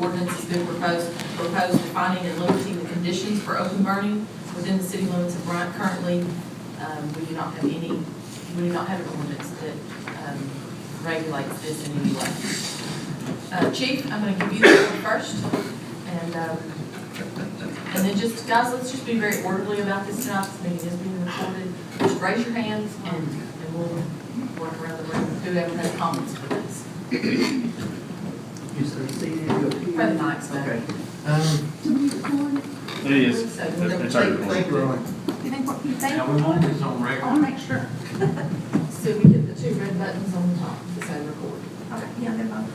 ordinance has been proposed defining and limiting the conditions for open burning within the city limits of Bryant. Currently, we do not have an ordinance that regulates this in any way. Chief, I'm going to give you the one first, and then just, guys, let's just be very orderly about this tonight. This meeting is being recorded. Just raise your hands and we'll work around the room. Whoever has comments for this. You say seated up here? For the nights, Okay. It is. So, It's whatever already chief- Thank you, Roy. You think what you think? Yeah, we want this on I record. want to make sure. So we hit the two red buttons on the top that say record. Okay, yeah, they're both.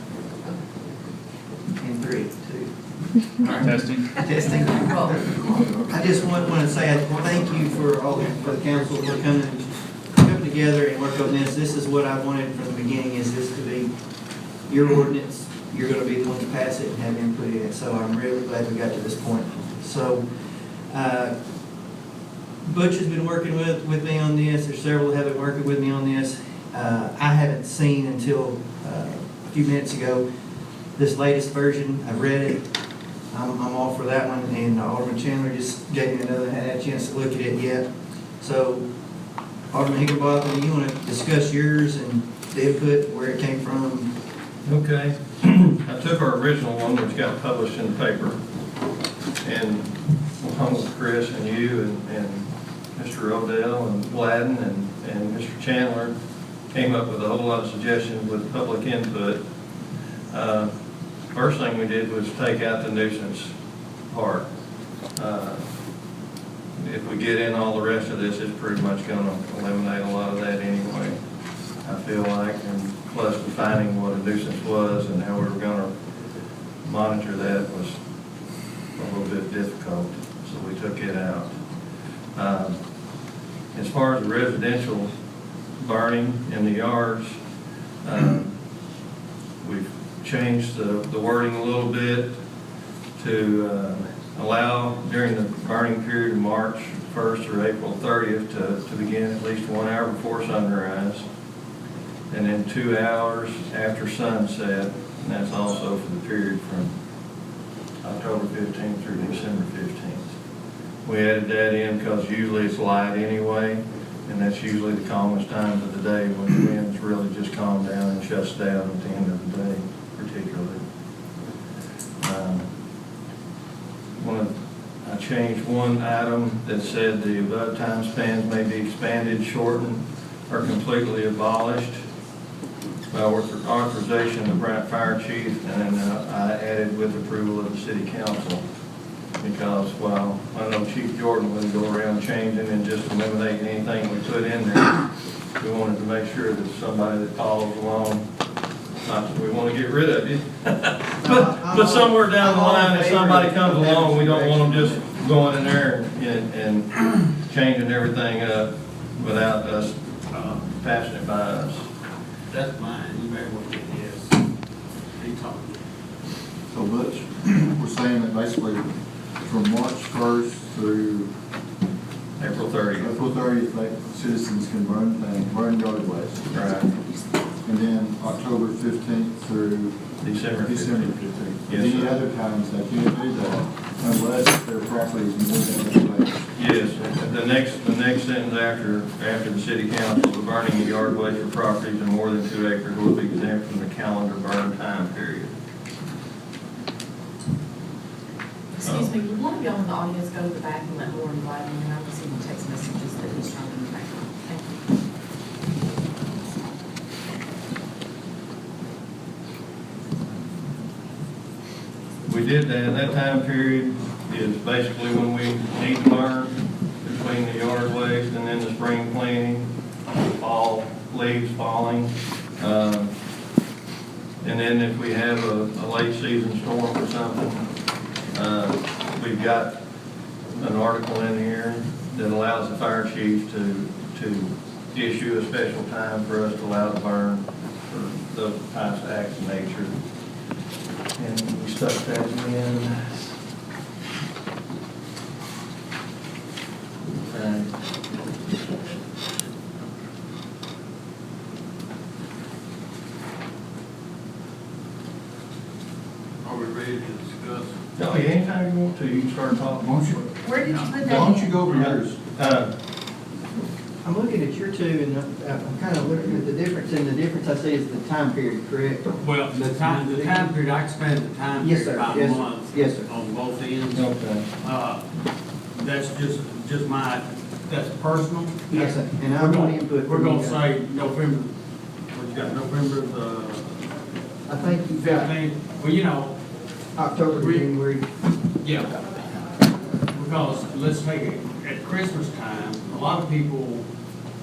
In 3, 2. Testing. Testing. I just want to say thank you for the council for coming together and work on this. This is what I wanted from the beginning, is this to be your ordinance. You're going to be the one to pass it and have input in it. So I'm really glad we got to this point. So Butch has been working with me on this. There's several that have been working with me on this. I haven't seen until a few minutes ago this latest version. I've read it. I'm all for that one, and Alderman Chandler just gave me another, hadn't had a chance to look at it yet. So, Alderman Higginbotham, you want to discuss yours and the input, where it came from? Okay. I took our original one, which got published in the paper, and along with Chris and you and Mr. Odell and Gladden and Mr. Chandler, came up with a whole lot of suggestions with public input. First thing we did was take out the nuisance part. If we get in all the rest of this, it's pretty much going to eliminate a lot of that anyway, I feel like, and plus defining what a nuisance was and how we were going to monitor that was a little bit difficult, so we took it out. As far as the residential burning in the yards, we've changed the wording a little bit to allow during the burning period of March 1st or April 30th to begin at least 1 hour before sunrise, and then 2 hours after sunset, and that's also for the period from October 15th through December 15th. We added that in because usually it's light anyway, and that's usually the calmest times of the day when the winds really just calm down and shuts down at the end of the day, particularly. I changed one item that said the above time spans may be expanded, shortened, or completely abolished. Well, with authorization of the Bryant Fire Chief, and then I added with approval of the City Council. Because while I know Chief Jordan wouldn't go around changing and just eliminating anything we put in there, we wanted to make sure that somebody that follows along, not that we want to get rid of you, but somewhere down the line, if somebody comes along, we don't want them just going in there and changing everything up without us passing it by us. That's mine, you better look at this. He told me. So Butch, we're saying that basically from March 1st through April 30th. April 30th, like, citizens can burn yard waste. Right. And then October 15th through December 15th. Yes, Any sir. other times they can't do that unless their property is more than waste. Yes, the next sentence after the city council, the burning of yard waste for properties of more than 2 acres will be exempt from the calendar burn time period. Excuse me, would one of y'all in the audience go to the back and let Lauren Gladden, and I'm receiving text messages that he's trying to get back. Thank you. We did that time period is basically when we need to burn between the yard waste and then the spring cleaning, fall, leaves falling. And then if we have a late season storm or something, we've got an article in here that allows the fire chief to issue a special time for us to allow to burn for those types of acts of nature. And we stuck that in. Are we ready to discuss? No, anytime you want to, you can start talking. Why don't you, Where did you put why that don't you in? go over yours? I'm looking at your two, and I'm kind of looking at the difference, and the difference I see is the time period, correct? Well, the time period, I expanded the time Yes, period sir. by a Yes, sir. month. Yes, sir. On both ends. Okay. That's just my, that's personal. Yes, sir. And I We're want gonna- input. We're from you gonna guys. say November, what you got, November the I think you've got 15th? Well, you know, October, January. yeah. Because let's take it, at Christmas time, a lot of people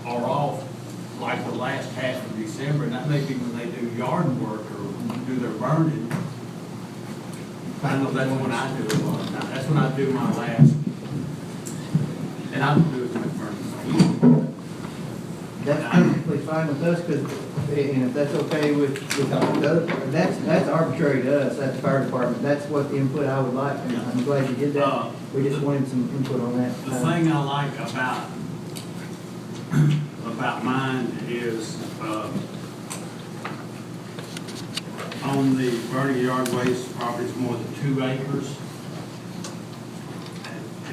are off like the last half of December, and that may be when they do yard work or do their burning. I know that's when I do it a lot of times. That's when I do my last, and I don't do as much burning. That's perfectly fine with us, because, and if that's okay with the other, that's arbitrary to us, that's the fire department, that's what the input I would like, and I'm glad you did that. We just wanted some input on that. The thing I like about mine is, on the burning yard waste properties more than 2 acres.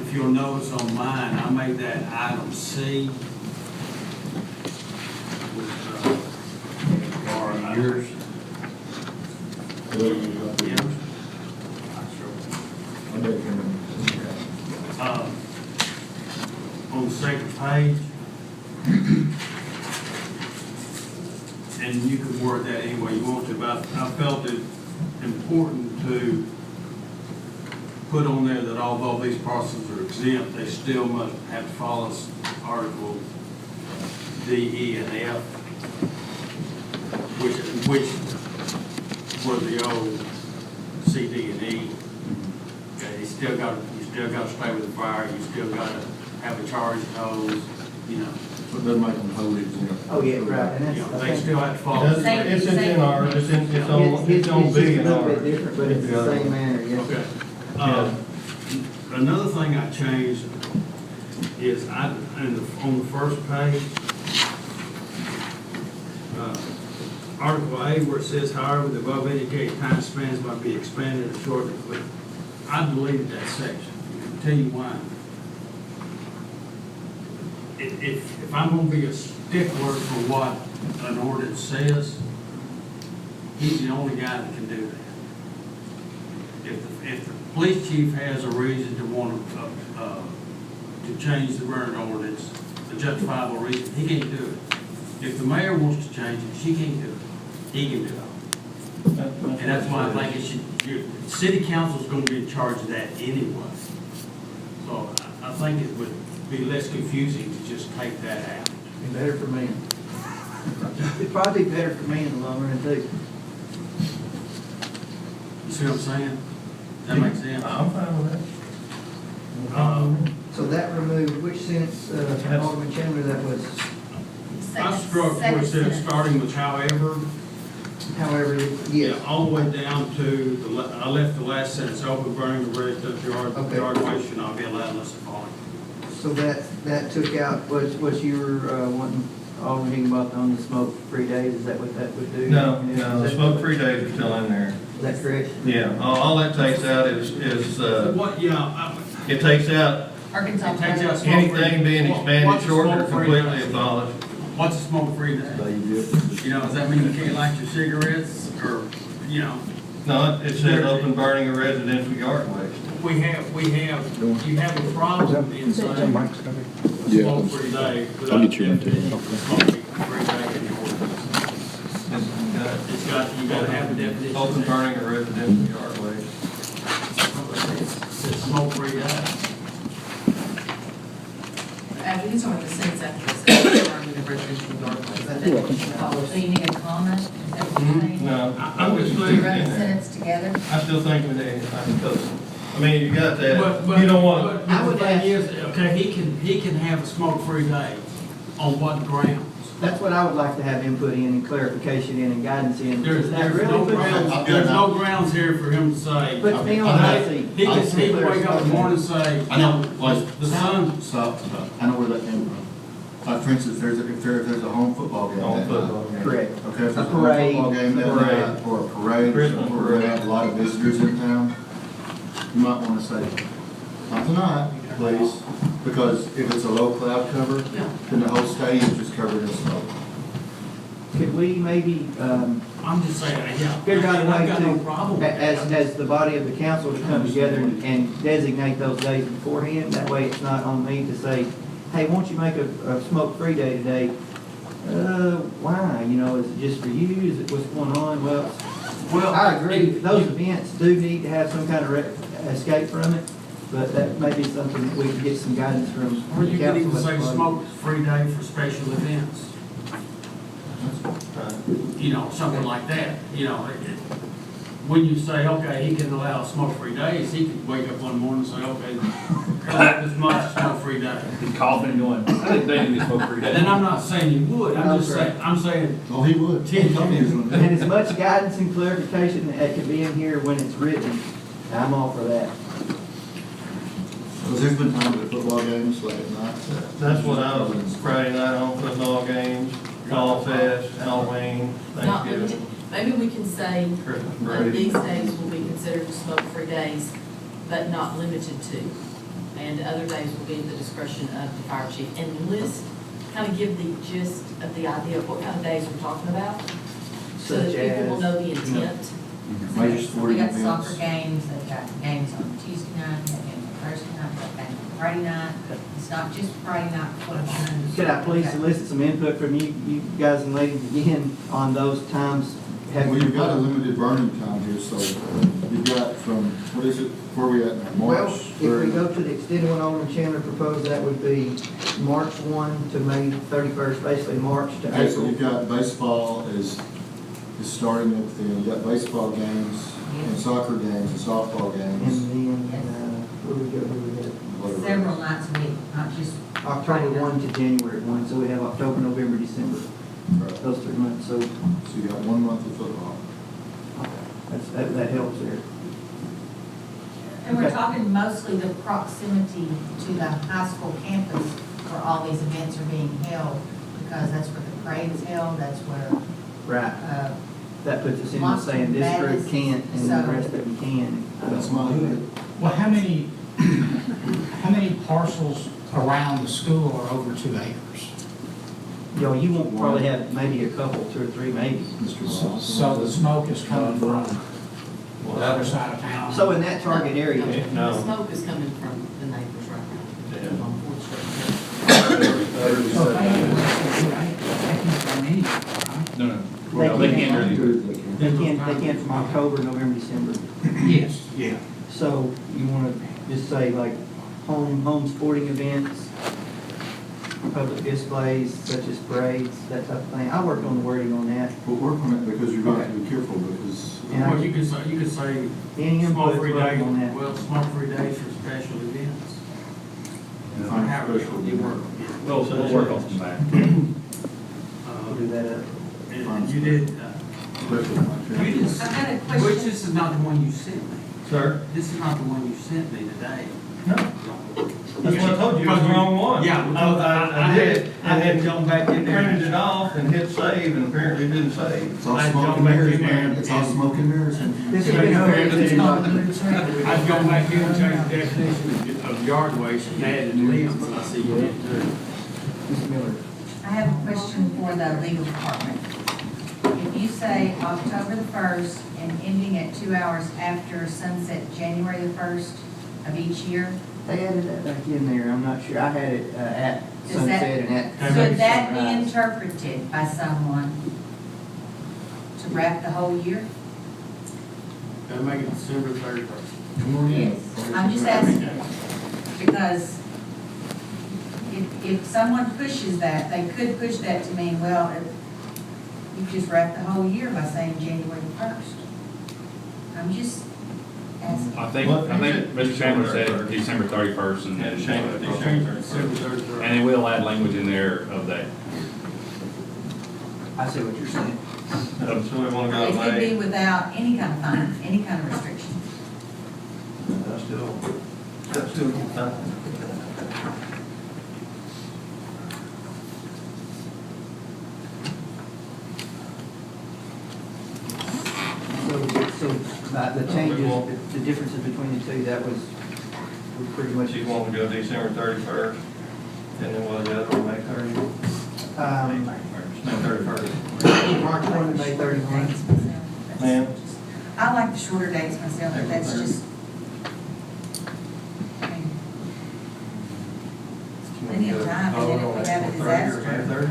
If you'll notice on mine, I made that item C. Yours? On the second page, and you can word that any way you want to, but I felt it important to put on there that although these parcels are exempt, they still must have to follow Article D, E, and F, which were the old C, D, and E. Okay, you still got to stay with the fire, you still got to have a charge hose, you know. So it doesn't make them wholly exempt. Oh, yeah, right, and You that's, know, I they think, still have to follow. It's in ours, it's on it's just B a in little bit ours. different, but it's the same manner, yes. Okay. Yeah. Another thing I changed is on the first page, Article A, where it says, however, the above indicated time spans might be expanded or shortened. But I deleted that section. I'll tell you why. If I'm gonna be a stickler for what an ordinance says, he's the only guy that can do that. If the police chief has a reason to want to change the burn ordinance, a justifiable reason, he can't do it. If the mayor wants to change it, she can't do it. He can do it. And that's why I think it should, city council's gonna be in charge of that anyway. So I think it would be less confusing to just take that out. Be better for me. It'd probably be better for me in the long run, too. You see what I'm saying? That makes sense? I'm fine with that. So that removed, which sentence, Alderman Chandler, that was, I struck where it said starting with however, however, yes. all the way down to, I left the last sentence, open burning of residential Okay. yard waste should not be allowed unless the following. So that took out what you were wanting, Alderman Higginbotham, on the smoke-free days, is that what that would do? No, Is the that- smoke-free days are still in there. Is that correct? Yeah, all that takes out is, What, yeah, it takes out Arkansas. It takes out anything being expanded What's a short or smoke-free completely day? abolished. what's a smoke-free day? You know, does that mean you can't light your cigarettes, or, you know? No, it says open burning of residential yard waste. You have a problem in saying Yeah. smoke-free day I'll without get you one too. smoke-free day in the ordinance. It's got, you gotta have a definition. Open burning of residential yard waste. It's smoke-free day. After these are the sentence after the burning of residential yard waste. I think we should follow. So you need a comma, is that what you're saying? No, I'm just You saying. run the sentence together? I still think we need, I mean, you got But, that, you don't want, but the thing is, okay, he can have a smoke-free day on what grounds? That's what I would like to have input in and clarification in and guidance in. There's That no really puts- grounds, there's no grounds here for him to say. Puts me on the hot seat. He can wake up in the morning and say, I know, like, the sun, stop, I know where that came from. For instance, if there's a home football game On that football night. game. Correct. Okay, if A there's a home parade. football game that Parade. night, or a parade, or Christmas something where we parade. have a lot of visitors in town, you might wanna say, not tonight, please, because if it's a low cloud cover, Yeah. then the whole stadium's just covered in snow. Could we maybe, I'm just saying, yeah. figure out a way I've got no to, problem with that. as the body of the council to come together and designate those days beforehand? That way it's not on me to say, hey, won't you make a smoke-free day today? Why? You know, is it just for you? Is it what's going on? Well, Well, I agree, those events do need to have some kind of escape from it, but that may be something that we could get some guidance from Or the you could even council. say smoke-free day for special events. You know, something like that, you know, when you say, okay, he can allow smoke-free days, he could wake up one morning and say, okay, this month's a smoke-free day. He's coughing and going, I think they need to smoke free day. And I'm not saying you would, I'm just saying, Oh, he would. He told me he was gonna do it. And as much guidance and clarification that can be in here when it's written, I'm all for that. Because there's been times at football games late at night. That's what I was, Friday night on football games, Fall Fest, Halloween, Not limited. Thanksgiving, Maybe we can say Christmas that break. these days will be considered smoke-free days, but not limited to. And other days will be at the discretion of the fire chief. And list, kind of give the gist of the idea of what kind of days we're talking about, so that Such people will as, know the intent. Major We sporting got events. soccer games, they've got games on Tuesday night, they've got games on Thursday night, they've got games on Friday night. It's not just Friday night football. Could I please solicit some input from you guys and ladies again on those times? Well, you've got a limited burning time here, so you've got from, what is it, where are we at now? Well, March? if we go to the extended one Alderman Chandler proposed, that would be March 1 to May 31st, basically March to Okay, so you've April. got baseball is starting up there, you've got baseball games, and soccer games, and softball And games. then, where we go, whatever. Several nights a week, not just October Friday night. 1 to January 1, so we have October, November, December, Right. those 3 months, so So you got 1 month of football. that helps there. And we're Okay. talking mostly the proximity to the high school campus where all these events are being held, because that's where the parade is held, that's where, Right, that puts us in the Monster saying this group Madness, can't and the so- rest of them can. That's my hood. Well, how many parcels around the school are over 2 acres? You know, you won't probably have maybe a couple, 2 or 3 maybe. Mr. Ross. So the smoke is coming from the other side of town? So in that target area, No. The smoke is coming from the neighbors right Yeah. now. On Fourth Street. So if they have less than 2 acres, they can go anywhere, right? No, They no, they can't. can't really. they can from October, November, December. Yes, yeah. So you want to just say like home sporting events, public displays such as parades, that type of thing. I'll work on the wording on that. But work on it, because you're going to have to be careful, because Yeah. Well, you could say Any input smoke-free day, on that? well, smoke-free days for special events. Define However special you work. We'll work on some back. We'll do that up. And you did, special like you just, I've got a which question. this is not the one you sent me. Sir? This is not the one you sent me today. No. That's what I told you, it was the wrong one. Yeah, I did, I had gone back in there. printed it off and hit save and apparently it didn't save. It's all I'd smoke gone and back mirrors, in there man. It's all and- smoke and mirrors. This has been I've gone back in and changed the definition of yard waste and added limbs, and I see you did too. Mr. Miller. I have a question for the legal department. If you say October the 1st and ending at 2 hours after sunset, January the 1st of each year, They added that back in there. I'm not sure. I had it at Does that- sunset and at could that be sunrise. interpreted by someone to wrap the whole year? Gotta make it December 31st. Come on in. I'm just asking, because if someone pushes that, they could push that to mean, well, you just wrap the whole year by saying January 1st. I'm just asking. I think Mr. Chandler said December 31st and Yeah, then change it. December 31st. and then we'll add language in there of that. I see what you're saying. So we want to go It to could be May. without any kind of fine, any kind of restriction. That's still good time. So the changes, the differences between the two, that was pretty much. You want to go December 31st, and then what was the other one, May 30th? May 31st. March 1 to May 31. Ma'am? I like the shorter dates myself, but that's just, I mean, plenty of time, and then if we have a disaster.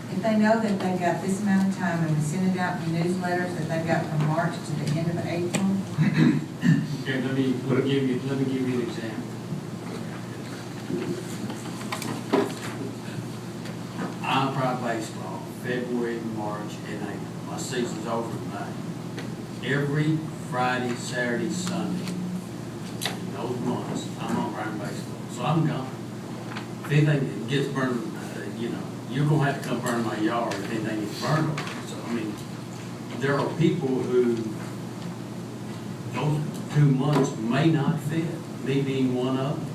If they know that they've got this amount of time, and we send it out in newsletters that they've got from March to the end of April, Okay, let me give you an example. I play baseball, February, March, and April. My season's over in May. Every Friday, Saturday, Sunday, in those months, I'm on Bryant baseball, so I'm gone. If anything gets burned, you're gonna have to come burn my yard if anything gets burned on it. So, I mean, there are people who, those 2 months may not fit, me being one of them.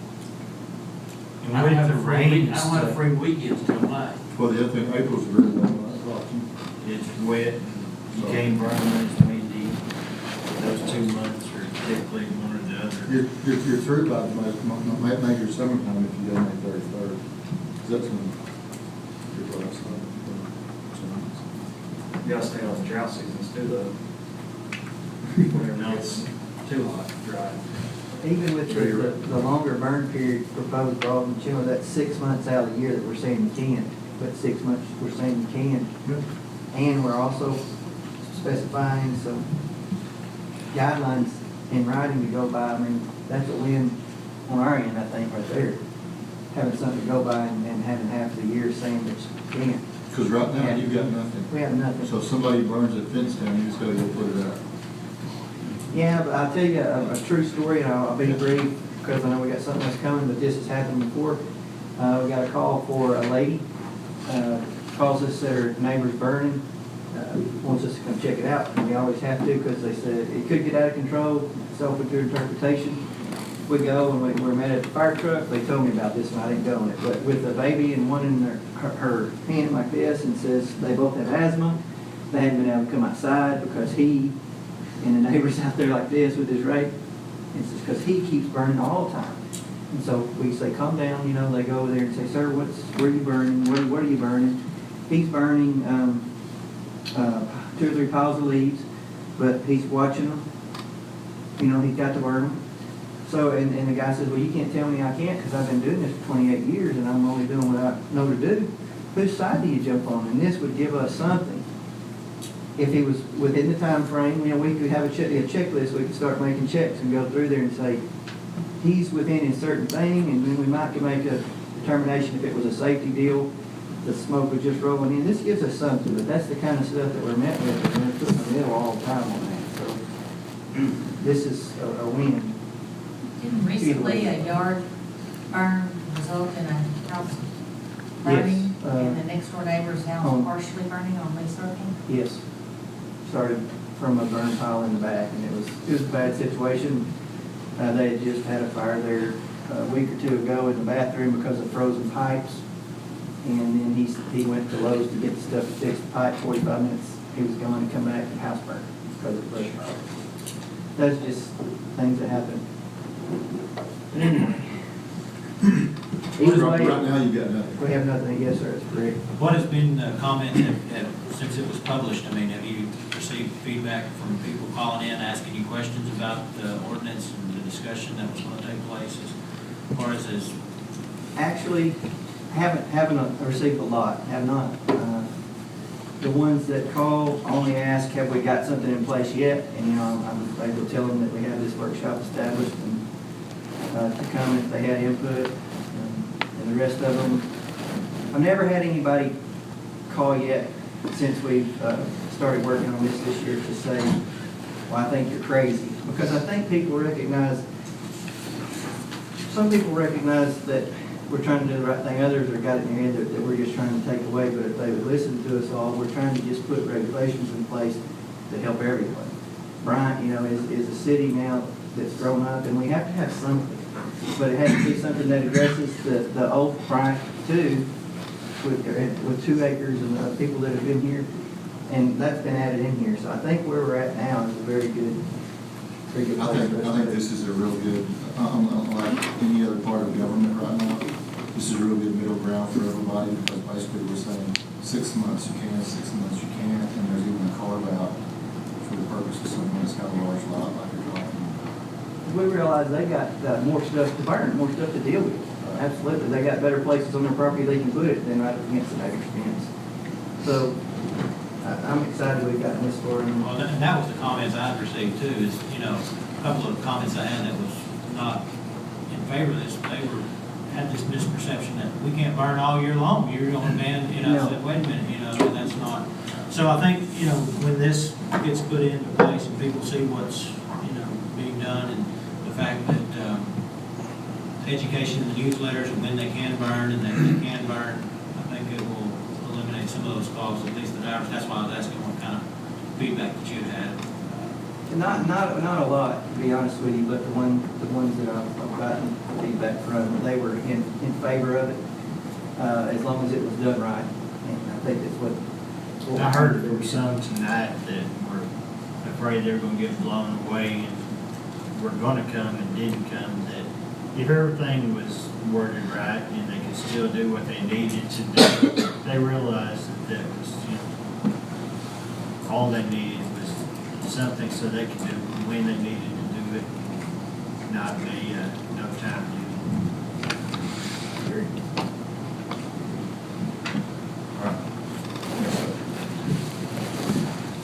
And I don't with the have rains, I don't have free weekends till May. Well, the other thing, April's really long. It's wet, you can't burn those meat. Those 2 months are typically one or the other. You're through by the major summertime if you go May 31st. That's when your last You gotta stay off the drought seasons too, though. Whenever it's too hot, dry. Even with the longer burn period proposed for Alderman Chandler, that's 6 months out of the year that we're saying you can't, but 6 months we're saying you can. And we're also specifying some guidelines in writing to go by. I mean, that's a win on our end, I think, right there. Having something to go by and having half the year saying that you can't. Because right now, you've got nothing. We have nothing. So if somebody burns a fence down, you just gotta go put it out. Yeah, but I'll tell you a true story, and I'll be brief, because I know we got something else coming, but this has happened before. We got a call for a lady, calls us that her neighbor's burning, wants us to come check it out, and we always have to, because they said it could get out of control, it's open to interpretation. We go, and we're met at the fire truck, they told me about this, and I didn't go on it, but with the baby and one in her hand like this, and says they both have asthma, they hadn't been able to come outside because he, and the neighbor's out there like this with his rake. It's just because he keeps burning all the time. And so we say, calm down, they go over there and say, sir, where are you burning? What are you burning? He's burning 2 or 3 piles of leaves, but he's watching them. He's got to burn them. So, and the guy says, well, you can't tell me I can't because I've been doing this for 28 years and I'm only doing what I know to do. Whose side do you jump on? And this would give us something. If he was within the time frame, we could have a checklist. We could start making checks and go through there and say, he's within a certain thing, and then we might could make a determination if it was a safety deal, the smoke was just rolling in. This gives us something, but that's the kind of stuff that we're met with, and we're putting a middle all the time on that. So this is a win. didn't recently a yard burn result in a house burning? Yes, And the next door neighbor's house partially burning on Lee Circle? Yes. Started from a burn pile in the back, and it was a bad situation. They had just had a fire there a week or 2 ago in the bathroom because of frozen pipes. And then he went to Lowe's to get the stuff to fix the pipe. 45 minutes, he was going to come back and house burn because of brush pile. That's just things that happen. Anyway. Either way, Right now, you got nothing. we have nothing. Yes, sir, that's correct. What has been the comment since it was published? I mean, have you received feedback from people calling in, asking you questions about the ordinance and the discussion that was going to take place as far as this? Actually, haven't received a lot, have not. The ones that call only ask, have we got something in place yet? And, I'm able to tell them that we have this workshop established and to come if they had input. And the rest of them, I've never had anybody call yet since we've started working on this year to say, well, I think you're crazy. Because I think people recognize, some people recognize that we're trying to do the right thing. Others are got it in their head that we're just trying to take away. But if they would listen to us all, we're trying to just put regulations in place to help everyone. Bryant, is a city now that's grown up, and we have to have something. But it has to be something that addresses the old Bryant too, with 2 acres and people that have been here, and that's been added in here. So I think where we're at now is a very good place. I think this is a real good, unlike any other part of government right now, this is a real good middle ground for everybody, because basically we're saying 6 months you can, 6 months you can't, and there's even a carve out for the purpose of someone that's got a large lot like you're talking about. We realize they got more stuff to burn, more stuff to deal with. Absolutely, they got better places on their property they can put it than right against the neighbor's fence. So I'm excited we've gotten this far. Well, and that was the comments I received too, is, you know, a couple of comments I had that was not in favor of this. They had this misperception that we can't burn all year long. You're going to ban, you know, I said, wait a minute, you know, and that's not. So I think, you know, when this gets put into place and people see what's, you know, being done, and the fact that education in the newsletters and when they can burn and that they can burn, I think it will eliminate some of those calls, at least the drivers. That's why I was asking what kind of feedback that you had. Not a lot, to be honest with you, but the ones that I've gotten feedback from, they were in favor of it, as long as it was done right. And I think that's what. I heard there were some tonight that were afraid they were gonna get blown away and were gonna come and didn't come, that if everything was worded right and they could still do what they needed to do, they realized that that was, you know, all they needed was something so they could do it when they needed to do it, not be no time limit.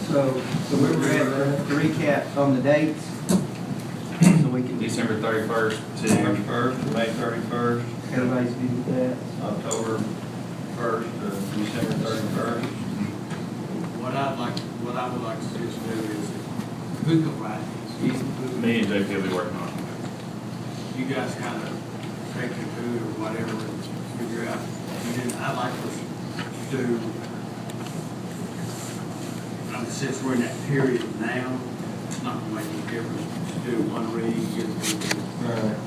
So where we're at, to recap on the dates, so we can. December 31st to March 1st, May 31st, Everybody's good with that? October 1st to December 31st. What I would like to see us do is, who can write these? me and JP will be working on it. You guys kind of take it to or whatever and figure out. And then I'd like us to do, since we're in that period now, it's not going to make any difference to do one read, get it to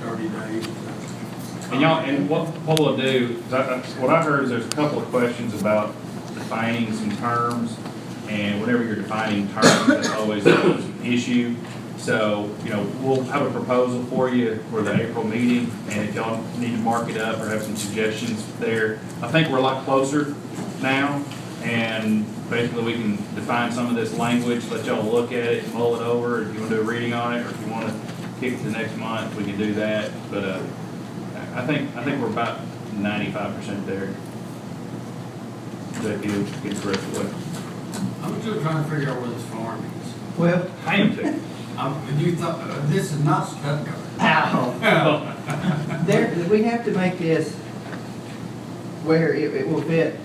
30 days. And y'all, and what we'll do, what I heard is there's a couple of questions about defining some terms, and whenever you're defining terms, that's always an issue. So, you know, we'll have a proposal for you for the April meeting, and if y'all need to mark it up or have some suggestions there, I think we're a lot closer now, and basically we can define some of this language, let y'all look at it, mull it over, if you want to do a reading on it, or if you want to kick it to next month, we can do that. But I think we're about 95% there. That you get the rest of the way. I'm still trying to figure out where this farm is. Well, I am too. You thought, this is not Stuttgart. we have to make this where it will fit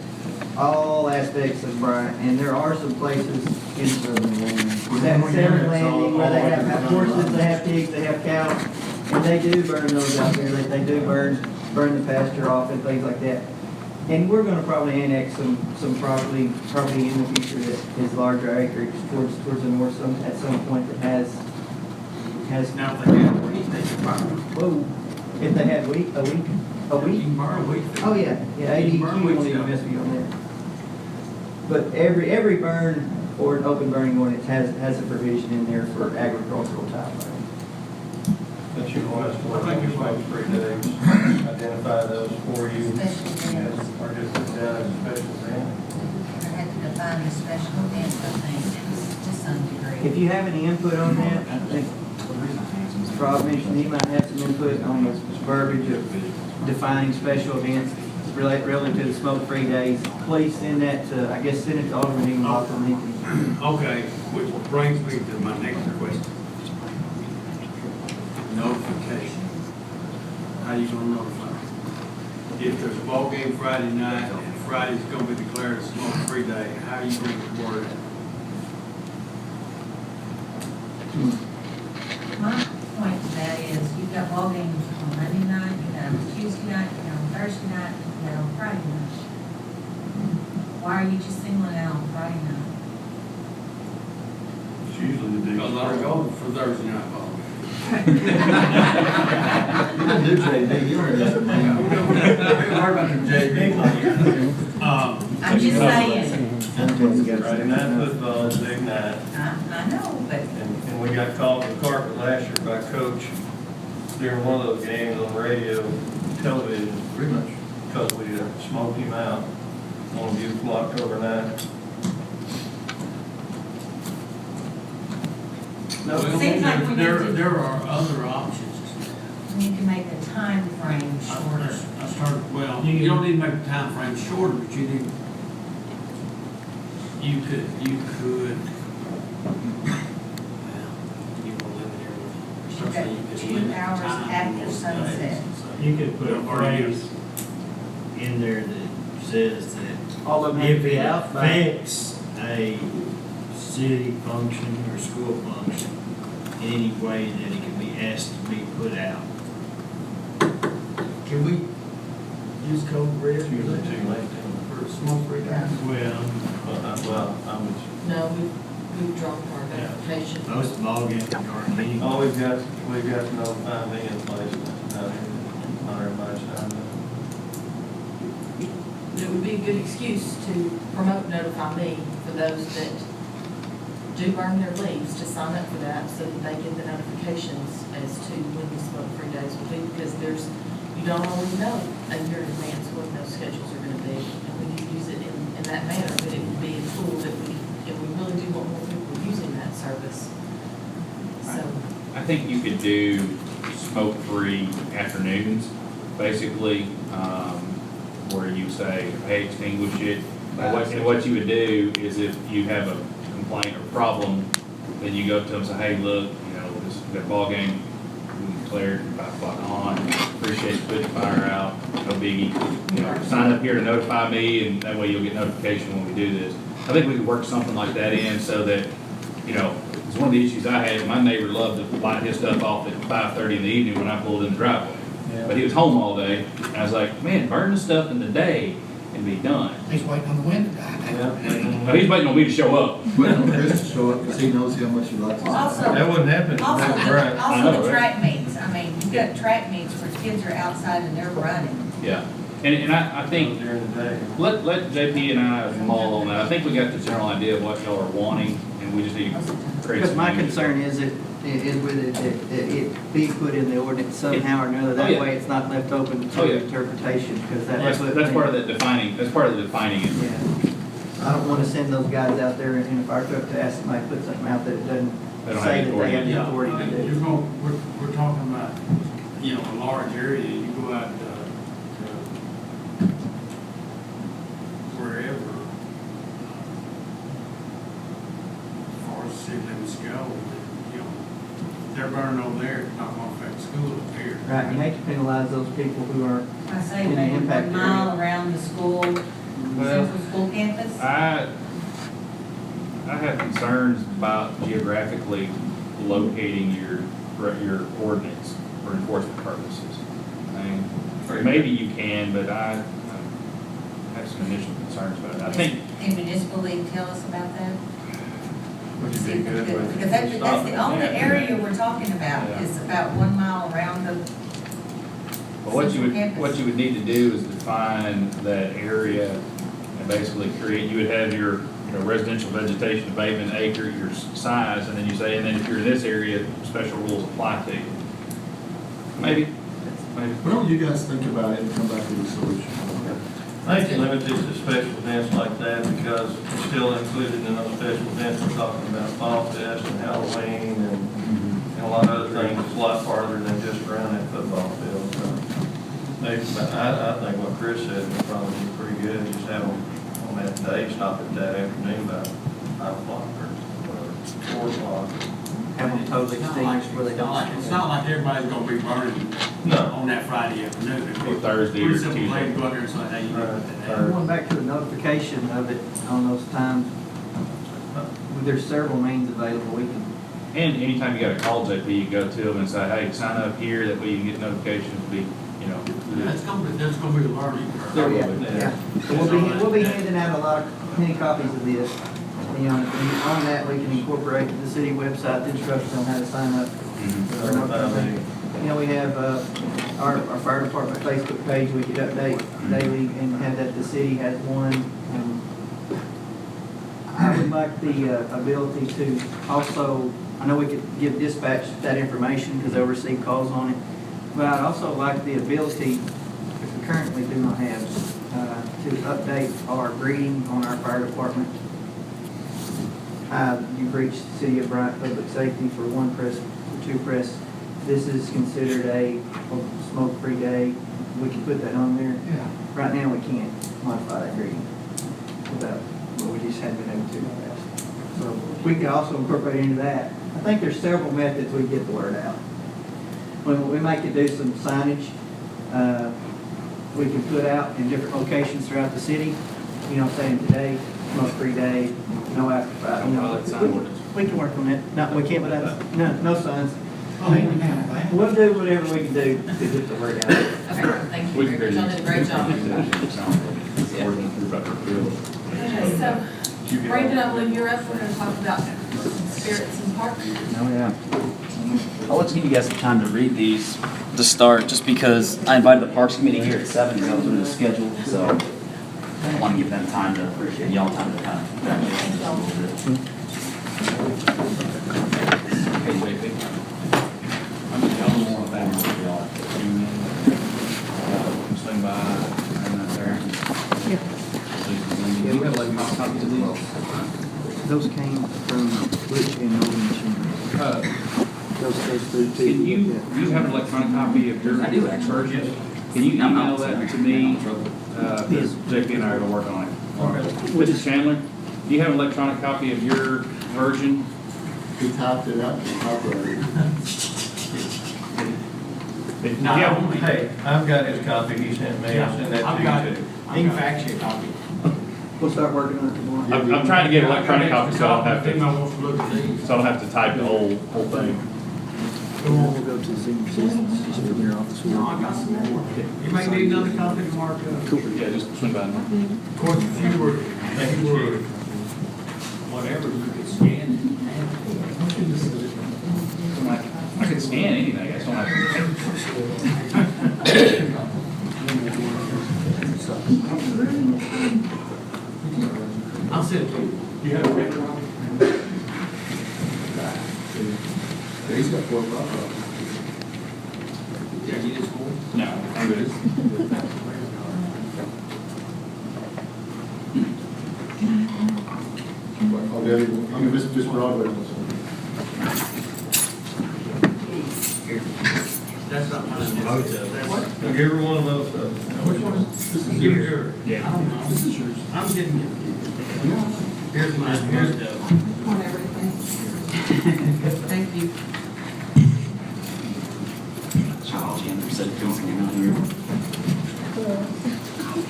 all aspects of Bryant, and there are some places in Southern Landing. That Southern Landing where they have horses, they have pigs, they have cows, and they do burn those out there. They do burn the pasture off and things like that. And we're gonna probably annex some property in the future that is larger acreage towards the north at some point that has. Now, if they have wheat, they can burn. Whoa, if they had wheat. You can burn wheat. Oh, yeah, ADQ burn won't wheat even stuff. mess with you on that. But every burn or an open burning ordinance has a provision in there for agricultural type burning. But you want us to work on these 3 days, identify those for you, Special events. or just put down as a special event. I had to define the special events, I think, to some degree. If you have any input on that, I think Rob mentioned he might have some input on the verbiage of defining special events relative to the smoke-free days. Please send that to, I guess, send it to Alderman Alderman. Okay, which brings me to my next question. Notification. How you gonna notify? If there's a ball game Friday night and Friday's gonna be declared a smoke-free day, how are you going to word it? My point to that is, you've got ball games on Monday night, you've got on Tuesday night, you've got on Thursday night, you've got on Friday night. Why are you just singling it out on Friday night? It's usually the day. Because I go for Thursday night ball game. You didn't do JV, you already got the money. What about the JV? I'm just saying. Friday night football is a big night. I know, but And we got called to the carpet last year by Coach during one of those games on radio, television, Pretty much. because we smoked him out on beautiful October night. Well, Seems like we need to- there are other options. we need to make the time frame shorter. I started, well, you don't need to make the time frame shorter, but you could, well, you will limit everything. Okay, You could 2 limit hours time after on sunset. days. You could put a Or phrase in there that says that All of them have if to be it out by. affects a city function or school function, in any way that it can be asked to be put out. Can we use code red It's usually too late for smoke-free time? Well, I would, No, we've dropped our notification. most ball games aren't anyway. all we've got to notify me in place, not everybody's time. It would be a good excuse to promote Notify Me for those that do burn their leaves, to sign up for that so that they get the notifications as to when the smoke-free days will be, because you don't always know a year in advance what those schedules are gonna be. And we need to use it in that manner, but it would be a tool that if we really do want more people using that service. So, I think you could do smoke-free afternoons, basically, where you say, hey, extinguish it. And what you would do is if you have a complaint or problem, then you go up to them and say, hey, look, that ball game, we declared 5 o'clock on, appreciate you putting the fire out, no biggie. Sign up here to notify me, and that way you'll get notification when we do this. I think we could work something like that in so that, it's one of the issues I had. My neighbor loved to light his stuff off at 5:30 in the evening when I pulled in the driveway. But he was home all day, and I was like, man, burn the stuff in the day and be done. He's waiting on the wind to die. Now, he's waiting on me to show up. Waiting on Chris to show up because he knows how much you like to. Also, That wouldn't happen. Also, That's right. I know, the right? track meets, I mean, you've got track meets where kids are outside and they're running. Yeah. And I think, During the day. let JP and I mull on that. I think we got the general idea of what y'all are wanting, and we just need to create Because some. my concern is with it, that it be put in the ordinance somehow or another, Oh, that yeah. way it's not left open Oh, yeah. to interpretation, because That's part of the defining, that's part of the defining it. Yeah. I don't want to send those guys out there in a fire truck to ask somebody to put something out that They doesn't don't have say the that they have authority. the authority to do. You're going, we're talking about, a large area, you go out to wherever, as far as city limits go, they're burning over there, it's not gonna affect school up here. Right, you hate to penalize those people who are, I say In the maybe impact 1 mile around the school, central school campus. I have concerns about geographically locating your ordinance for enforcement purposes. I mean, maybe you can, but I have some initial concerns about it. I think, Can municipal league tell us about that? Would you be good with? Because that's the only area we're talking about, Yeah. is about 1 mile around the well, what central campus. you would need to do is define that area and basically you would have your residential vegetation abatement acre, your size, and then you say, and then if you're in this area, special rules apply to you. Maybe. Why don't you guys think about it and come back with a solution? I think limited to special events like that because it's still included in those special events. We're talking about Fall Fest and Halloween and a lot of other things. It's a lot farther than just around that football field. So maybe, but I think what Chris said would probably be pretty good. Just have them on that day, stop it that afternoon about 5 o'clock or 4 o'clock. have them totally extinguished where they don't. It's not like everybody's gonna be burning No. on that Friday afternoon. Or Thursday or Pretty simple Tuesday. thing, go out there and say, hey, you Right. put that out. Going back to the notification of it on those times, there's several means available. We can, And anytime you got a call, JP, you go to them and say, hey, sign up here, that way you can get notifications, That's gonna be a learning so, curve. yeah. So we'll be handing out many copies of this. And on that, we can incorporate the city website, the instructions on how to sign up. We have our fire department Facebook page we could update daily and have that the city has one. I would like the ability to also, I know we could give dispatch that information because they'll receive calls on it, but I'd also like the ability, which we currently do not have, to update our greeting on our fire department. You've reached City of Bryant Public Safety for 1 press, for 2 press. This is considered a smoke-free day. We can put that on there. Yeah. Right now, we can't modify that greeting without, but we just hadn't been able to in the past. So we could also incorporate into that. I think there's several methods we get the word out. When we might could do some signage, we can put out in different locations throughout the city. You know, saying today, smoke-free day, no after 5. Don't call it sign ordinance. We can work on that. No, we can't without, no signs. Oh, you can have that. We'll do whatever we can do to get the word out. Okay, thank you. We can Y'all did a great job. Okay, so Brandon, I believe you're up. We're going to talk about spirits in the park. Oh, yeah. I'll let you give you guys some time to read these to start, just because I invited the Parks Committee here at 7, because I was doing the schedule, so I want to give them time to, appreciate y'all time to kind of. Thank y'all. Swing by, and that's there. Yeah. You have like my copies of these? Those came from Rich and Northern Machine. Those food too. Can you have an electronic copy of your? I do, actually. Version? Can you email that to me? Because JP and I are gonna work on it. Mrs. Chandler, do you have an electronic copy of your version? He typed it out, he typewriter. Yeah. Hey, I've got his copy he sent me, I'll send that I've got to it. you too. You can fax you a copy. We'll start working on it tomorrow. I'm trying to get electronic copies, so I don't have If to, anybody wants to look at these. so I don't have to type the whole thing. We'll go to Zoom systems, just from your office. No, I got some more. You may need another copy to mark up. Yeah, just swing by. Of course, if you were, whatever, you could scan it. I can scan anything, I just don't have I'll send it to you. You have a record on it? He's got 4 copies. Yeah, you just go. No, I'm good. Oh, Debbie, I mean, Miss Broadway. That's not mine. That's- I'll give her one of those, Which one? This is yours. Yeah. I don't know. This is yours. I'm getting it. Here's mine. Here's the. On everything. Thank you. Chandler said something out here.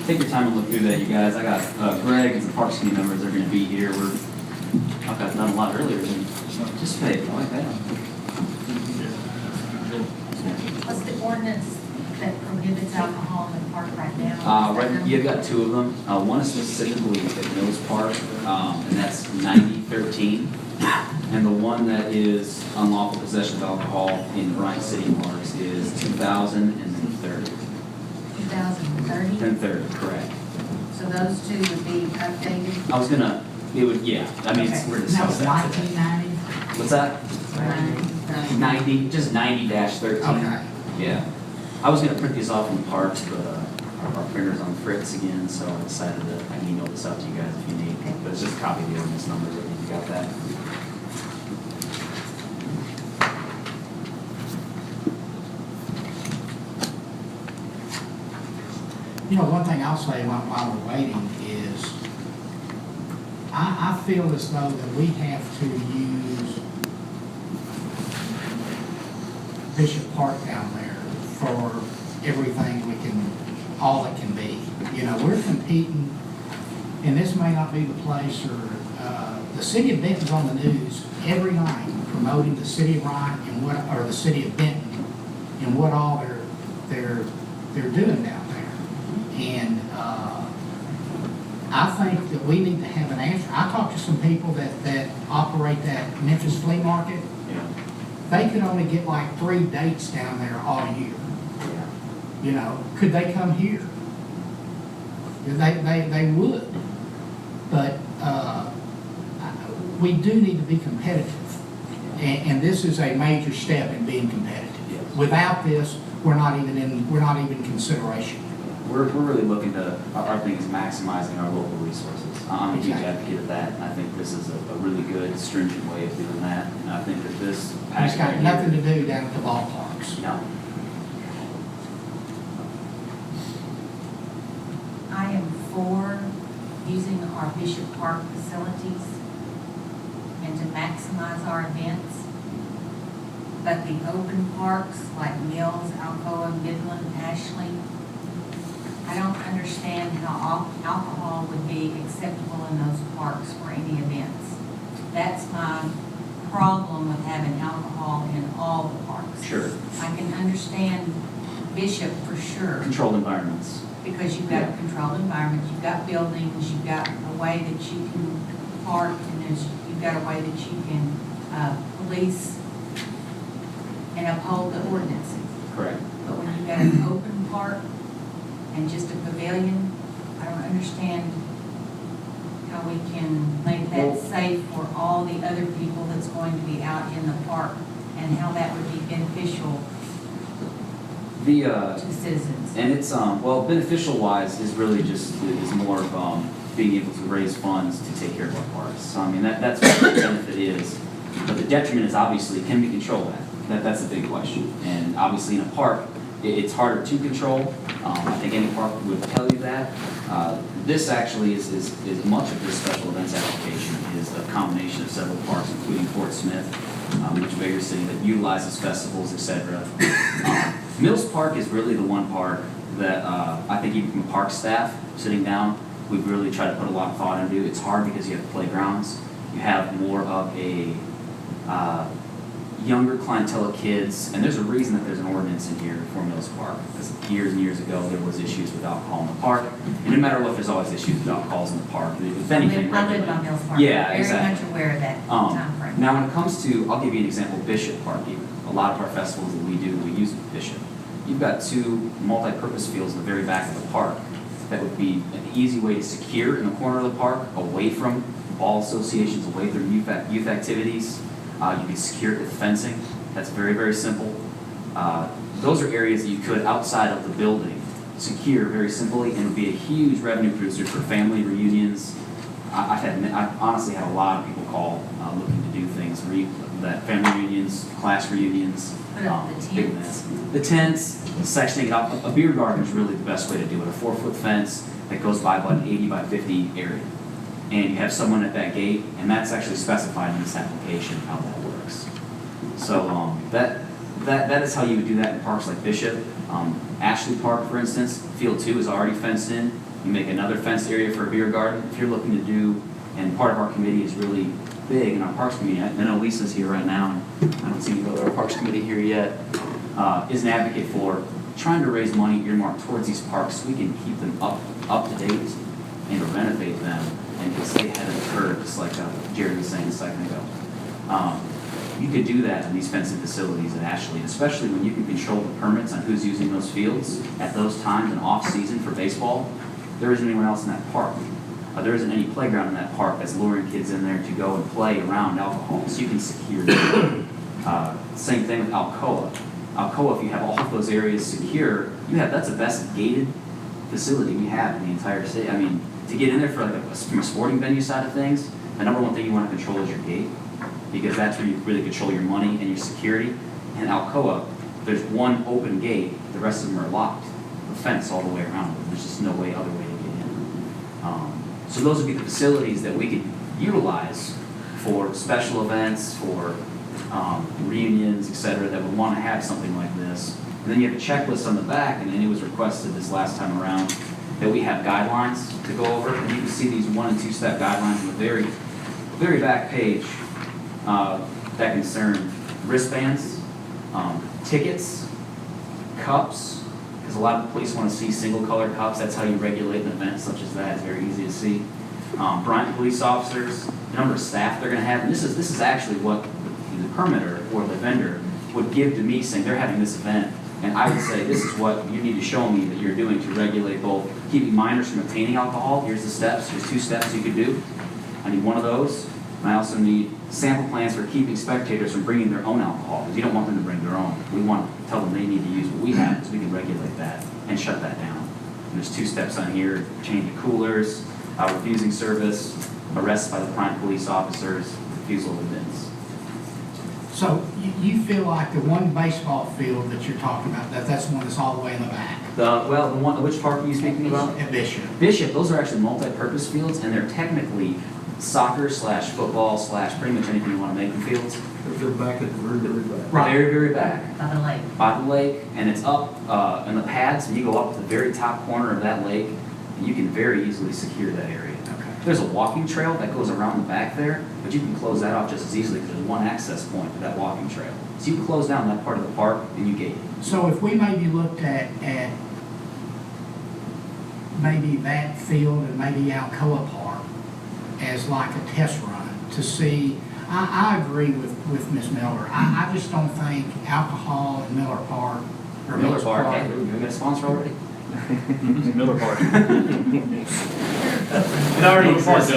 Take your time and look through that, you guys. I got Greg and some Parks Committee members that are going to be here. I've got done a lot earlier than anticipated. I like that. What's the ordinance that prohibits alcohol in the park right now? Right, you've got 2 of them. One is specifically at Mills Park, and that's 9013. And the one that is unlawful possession of alcohol in Bryant City parks is 2030. 2030? 1030, correct. So those two would be updated? I was gonna, it would, yeah, I mean, Okay. we're That was discussing that today. 1990? What's that? 90, just 90-13. Okay. Yeah. I was gonna print these off in the parks, but our printer's on Fritz again, so I decided that I can email this out to you guys if you need. But it's just a copy of the ordinance numbers, I think you got that. You know, one thing I'll say while we're waiting is, I feel as though that we have to use Bishop Park down there for everything we can, all it can be. You know, we're competing, and this may not be the place, or, the city of Benton's on the news every night promoting the city of Bryant and what, or the city of Benton, and what all they're doing down there. And I think that we need to have an answer. I talked to some people that operate that Memphis flea market. Yeah. They could only get like 3 dates down there all year. You know, could they come here? They would. But we do need to be competitive. And this is a major step in being competitive. Yes. Without this, we're not even in consideration. We're really looking to, our thing is maximizing our local resources. I'm a huge advocate of that, and I think this is a really good stringent way of doing that. And I think that this It's package got right nothing to here, do down at the ballparks. no, I am for using our Bishop Park facilities and to maximize our events. But the open parks like Mills, Alcoa, Midland, Ashley, I don't understand how alcohol would be acceptable in those parks for any events. That's my problem with having alcohol in all the parks. sure, I can understand Bishop for sure, controlled environments. because you've got a controlled environment, you've got buildings, you've got a way that you can park, and you've got a way that you can police and uphold the ordinances. Correct. But when you've got an open park and just a pavilion, I don't understand how we can make that Well- safe for all the other people that's going to be out in the park, and how that would be beneficial The, to citizens. and it's, well, beneficial wise is really just, is more of, being able to raise funds to take care of our parks. So, I mean, that's what the benefit is. But the detriment is obviously, can we control that? That's a big question. And obviously in a park, it's harder to control. I think any park would tell you that. This actually is much of this special events application is a combination of several parks, including Fort Smith, much bigger city that utilizes festivals, et cetera. Mills Park is really the one park that I think even from park staff sitting down, we've really tried to put a lot of thought into. It's hard because you have playgrounds. You have more of a younger clientele of kids, and there's a reason that there's an ordinance in here for Mills Park. Because years and years ago, there was issues with alcohol in the park. And no matter what, there's always issues with alcohols in the park. If anything, I live on Mills Park. Yeah, Very exactly. much aware of that timeframe. Now, when it comes to, I'll give you an example, Bishop Park even. A lot of our festivals that we do, we use Bishop. You've got two multi-purpose fields in the very back of the park that would be an easy way to secure in the corner of the park, away from ball associations, away from youth activities. You can secure it with fencing. That's very, very simple. Those are areas that you could, outside of the building, secure very simply, and would be a huge revenue producer for family reunions. I've honestly had a lot of people call looking to do things, that family reunions, class reunions. Put up the big tents. events. The tents, sectioning it up. A beer garden is really the best way to do it. A 4-foot fence that goes by about an 80 by 50 area. And you have someone at that gate, and that's actually specified in this application how that works. So that is how you would do that in parks like Bishop. Ashley Park, for instance, Field 2 is already fenced in. You make another fenced area for a beer garden. If you're looking to do, and part of our committee is really big in our Parks Committee, I know Lisa's here right now, and I don't see any of our Parks Committee here yet, is an advocate for trying to raise money earmarked towards these parks so we can keep them up to date and renovate them and can stay ahead of the curve, just like Jared was saying a second ago. You could do that in these fenced facilities at Ashley, especially when you can control the permits on who's using those fields at those times in off-season for baseball. There isn't anyone else in that park. There isn't any playground in that park that's luring kids in there to go and play around alcohol, so you can secure that. Same thing with Alcoa. Alcoa, if you have all of those areas secure, that's the best gated facility we have in the entire city. I mean, to get in there from a sporting venue side of things, the number one thing you want to control is your gate, because that's where you really control your money and your security. And Alcoa, there's one open gate, the rest of them are locked, a fence all the way around them. There's just no other way to get in. So those would be the facilities that we could utilize for special events, for reunions, et cetera, that would want to have something like this. And then you have a checklist on the back, and it was requested this last time around that we have guidelines to go over. And you can see these 1- and 2-step guidelines on the very, very back page that concern wristbands, tickets, cups, because a lot of police want to see single-color cups. That's how you regulate an event such as that. It's very easy to see. Bryant police officers, the number of staff they're going to have, and this is actually what the permitter or the vendor would give to me, saying they're having this event, and I would say this is what you need to show me that you're doing to regulate both keeping minors from obtaining alcohol. Here's the steps. Here's 2 steps you could do. I need one of those. And I also need sample plans for keeping spectators from bringing their own alcohol, because you don't want them to bring their own. We want to tell them they need to use what we have, so we can regulate that and shut that down. And there's 2 steps on here: change of coolers, refusing service, arrests by the prime police officers, refusal of events. So you feel like the one baseball field that you're talking about, that's the one that's all the way in the back? Which park are you speaking about? At Bishop. Bishop, those are actually multi-purpose fields, and they're technically soccer/football/ pretty much anything you want to make them fields. They're back at the very, very back. Right. Very, very back. By the lake. By the lake, and it's up in the pads, and you go up to the very top corner of that lake, and you can very easily secure that area. Okay. There's a walking trail that goes around the back there, but you can close that off just as easily because there's one access point to that walking trail. So you can close down that part of the park and you gate it. So if we maybe looked at maybe that field and maybe Alcoa Park as like a test run to see, I agree with Ms. Miller. I just don't think alcohol in Miller Park or Miller Park, hey, we got a sponsor already? Miller Park. It already exists.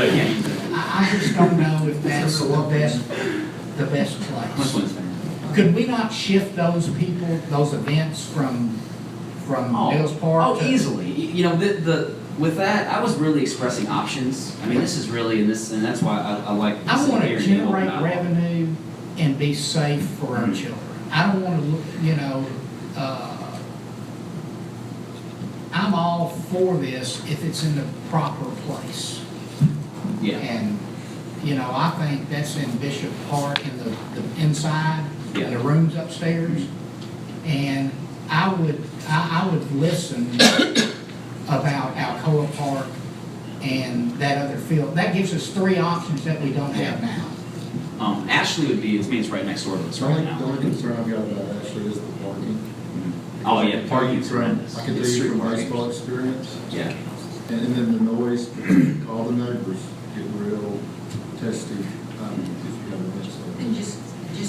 I just don't know if that's the best Which place. one's fair? Could we not shift those people, those events from Mills Park? Oh, to- easily. You know, with that, I was really expressing options. I mean, this is really, and that's why I like. I want sitting to here and open generate up. revenue and be safe for our Mhm. children. I don't want to, I'm all for this if it's in the proper place. Yeah, And, I think that's in Bishop Park in the inside, in the Yeah. rooms upstairs. And I would listen about Alcoa Park and that other field. That gives us 3 options that we don't have now. Ashley would be, it's right next door to us The right only, now. the only concern I've got about Ashley is the parking. Oh, yeah, parking's horrendous. I can tell It's you street from parking. baseball experience, Yeah, and then the noise, all the neighbors get real testy, if you got a mix of And it. just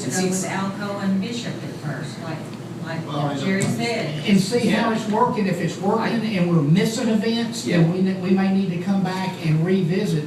And go see- with Alco and Bishop at first, Well, I like know. Jerry said. And see how it's working. If it's working and we're missing events, then we may need to come back and revisit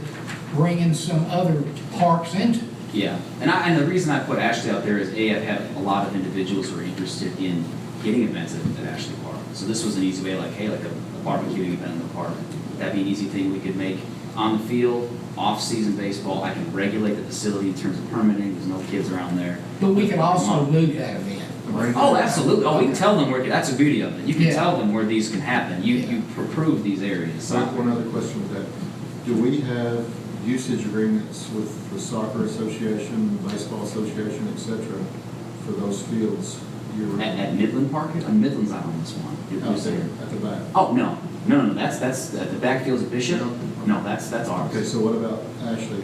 bringing some other parks into it. yeah. And the reason I put Ashley out there is, I've had a lot of individuals who are interested in getting events at Ashley Park. So this was an easy way, like, hey, like a barbecuing event in the park. That'd be an easy thing we could make on the field, off-season baseball. I can regulate the facility in terms of permitting. There's no kids around there. But we could also move that event. Oh, absolutely. Oh, we can tell them where, that's the beauty of it. You can Yeah. tell them where these can happen. You approve these areas. So one other question with that, do we have usage agreements with the soccer association, baseball association, et cetera, for those fields year round? At Midland Park, Midland's not on this one. Out there, at the back? Oh, no, that's, the backfields at Bishop? No, that's ours. Okay, so what about Ashley?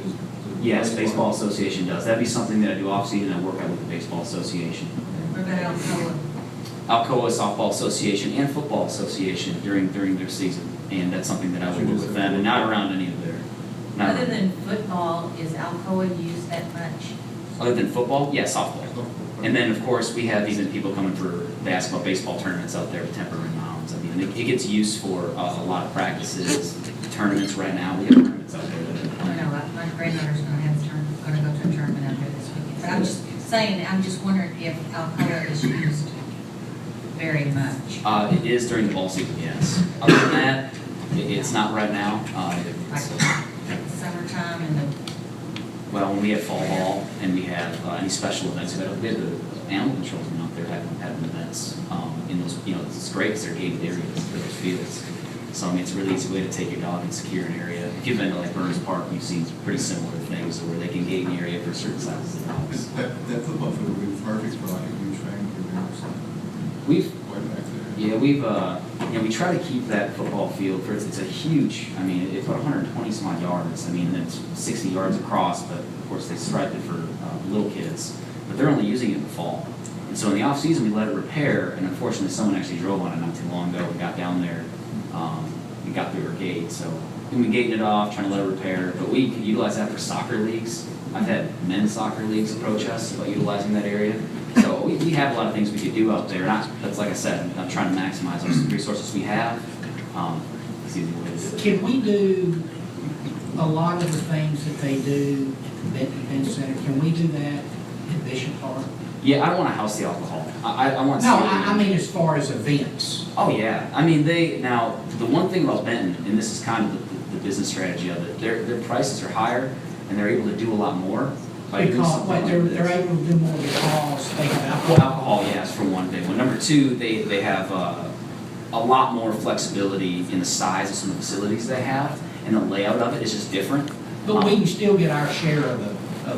Yes, baseball association does. That'd be something that I do off-season, I work out with the baseball association. What about Alcoa? Alcoa Softball Association and Football Association during their season, and that's something that I would work with them, and not around any of their, not Other around- than football, is Alcoa used that much? Other than football, yeah, softball. And then, of course, we have even people coming for basketball, baseball tournaments out there with temporary mounds. I mean, it gets used for a lot of practices, tournaments right now. We have tournaments out there that are I playing. know, my granddaughter's gonna go to a tournament out there this weekend. But I'm just saying, I'm just wondering if Alcoa is used very much. It is during the ball season, yes. Other than that, it's not right now. Like summertime and the, Well, when we have fall ball and we have any special events, we have the animal controlmen out there having events in those, it's great because they're gated areas for those fields. So, I mean, it's a really easy way to take your dog and secure an area. If you've been to like Burns Park, you've seen pretty similar things where they can gate an area for certain sizes of dogs. That football field would be perfect for like a huge family event or something, We've, way back there. yeah, we try to keep that football field for, it's a huge, I mean, it's about 120 some odd yards. I mean, it's 60 yards across, but of course they striped it for little kids. But they're only using it in the fall. And so in the off season, we let it repair, and unfortunately someone actually drove on it not too long ago and got down there and got through our gate. So we've been gating it off, trying to let it repair, but we can utilize that for soccer leagues. I've had men's soccer leagues approach us about utilizing that area. So we have a lot of things we could do out there. That's like I said, I'm trying to maximize those resources we have. It's easy ways. Can we do a lot of the things that they do at the event center, can we do that in Bishop Park? Yeah, I don't wanna house the alcohol. I want to see. No, everything. I mean as far as events. Oh, yeah. I mean, now, the one thing about Benton, and this is kind of the business strategy of it, their prices are higher and they're able to do a lot more by doing Because, something what, like they're this. able to do more because they have Well, alcohol. alcohol, yes, for one big one. Number two, they have a lot more flexibility in the size of some of the facilities they have, and the layout of it is just different. But we can still get our share of the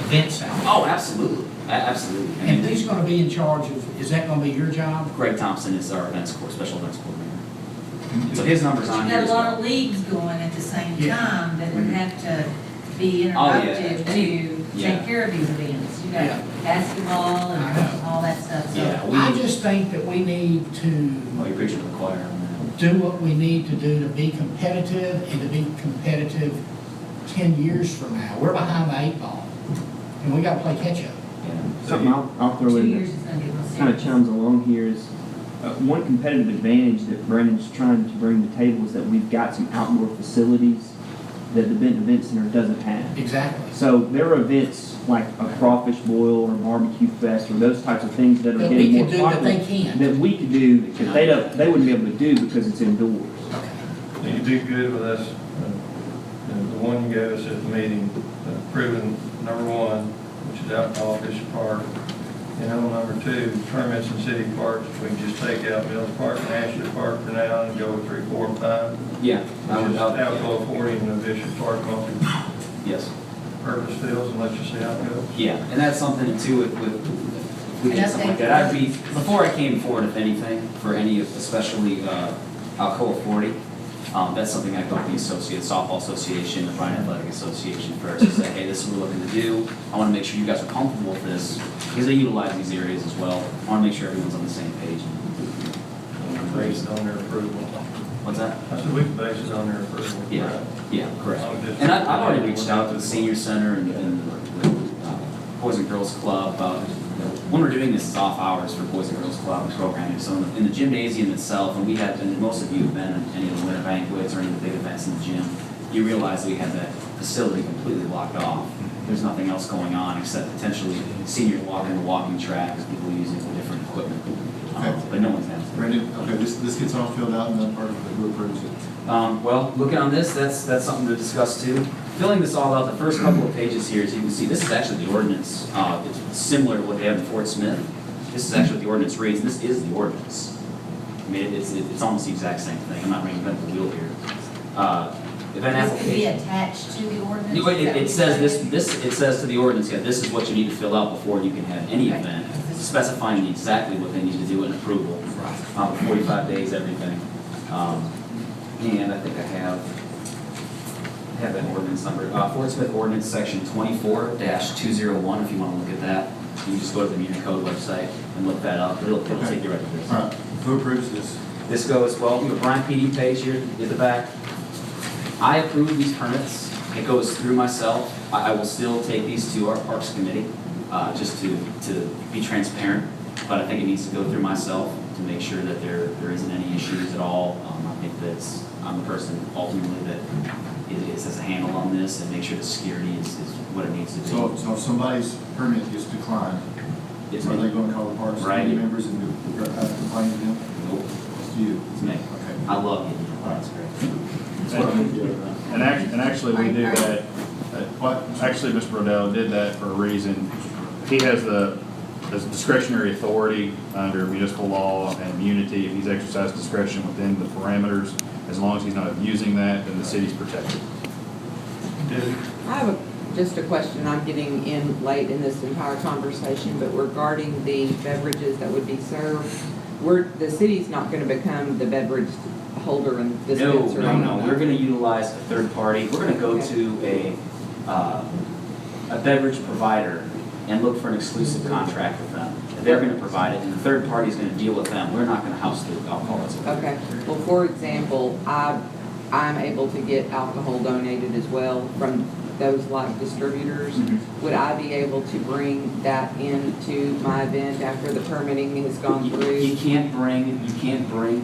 event center. Oh, absolutely, absolutely. I And mean, who's gonna be in charge of, is that gonna be your job? Greg Thompson is our special events coordinator. So his number's But on you here got as a lot well. of leagues going at the same Yeah. time that would have to be Oh, yeah. interrupted to Yeah. take care of these events. You Yeah. got basketball I and know. all that stuff, so. Yeah, I just think that we need to Oh, you're preaching to the choir on do what we need to do to be competitive and to be competitive 10 years from now. We're behind the 8 ball, and we gotta play catch-up. that. Yeah. Something I'll throw 2 in years that is gonna get real kind of serious. chimes along here is, one competitive advantage that Brandon's trying to bring to the table is that we've got some outdoor facilities that the Benton Event Center doesn't have. Exactly. So there are events like a crawfish boil or barbecue fest or those types of things that are That we getting can more do that popular. they can't. That we could do, that they wouldn't be able to do because it's indoors. Okay. You do good with us, the one you gave us at the meeting, proving number one, which is alcohol, Bishop Park. And on number two, permits in city parks, we can just take out Mills Park and Ashley Park for now and go 3, 4, and 5. Yeah. I Which would- is alcohol 40 in the Bishop Park Yes. multi-purpose fields and let you see how it goes. Yeah, and that's something too, if we did something like that, I'd be, before I came forward, if anything, for any of, especially, Alcoa 40, that's something I thought the softball association, the Bryant Athletic Association first, to say, hey, this is what we're looking to do. I wanna make sure you guys are comfortable with this, because they utilize these areas as well. I wanna make sure everyone's on the same page. Based on their approval. What's that? I said we can base it on their approval. Yeah, yeah, correct. I'll just- And I've already reached out to the senior center and the Boys and Girls Club. When we're doing this, it's off hours for Boys and Girls Club programming. So in the gymnasium itself, and we have, and most of you have been in any of the winter banquets or any of the big events in the gym, you realize we have that facility completely blocked off. There's nothing else going on except potentially seniors walking the walking track as people using the different equipment. But no one's had. Brandon, okay, this gets all filled out in that part, but who approves it? Well, looking on this, that's something to discuss too. Filling this all out, the first couple of pages here, as you can see, this is actually the ordinance. It's similar to what they have in Fort Smith. This is actually what the ordinance reads, this is the ordinance. I mean, it's almost the exact same thing, I'm not reinventing the wheel here. Event This could be application. attached to the ordinance? You know, Is that It what says you're saying? it says to the ordinance, yeah, this is what you need to fill out before you can have any event, specifying exactly what they need to do in approval. 45 days, everything. And I think I have that ordinance number. Fort Smith Ordinance Section 24-201, if you want to look at that. You can just go to the Municode website and look that up. It'll take you right to this. All right, who approves this? This goes, well, we have a Bryant PD page here at the back. I approve these permits. It goes through myself. I will still take these to our Parks Committee, just to be transparent. But I think it needs to go through myself to make sure that there isn't any issues at all. I think that I'm the person ultimately that has a handle on this and make sure the security is what it needs to be. So if somebody's permit gets declined, It's are me. they gonna call the Parks Right. Committee members and complain to them? Nope, It's you. it's me. Okay. I love getting it. That's great. That's what I'm gonna do. And actually, we do that, What? actually, Mr. Brodell did that for a reason. He has the discretionary authority under municipal law and immunity. If he's exercised discretion within the parameters, as long as he's not abusing that, then the city's protected. I have just a question. I'm getting in late in this entire conversation, but regarding the beverages that would be served, the city's not going to become the beverage holder and dispenser. No. We're gonna utilize a third party. We're gonna go to a beverage provider and look for an exclusive contract with them. They're gonna provide it, and the third party's gonna deal with them. We're not gonna house the alcohol. Okay. Well, for example, I'm able to get alcohol donated as well from those like distributors. Mhm. Would I be able to bring that into my event after the permitting has gone through? You can't bring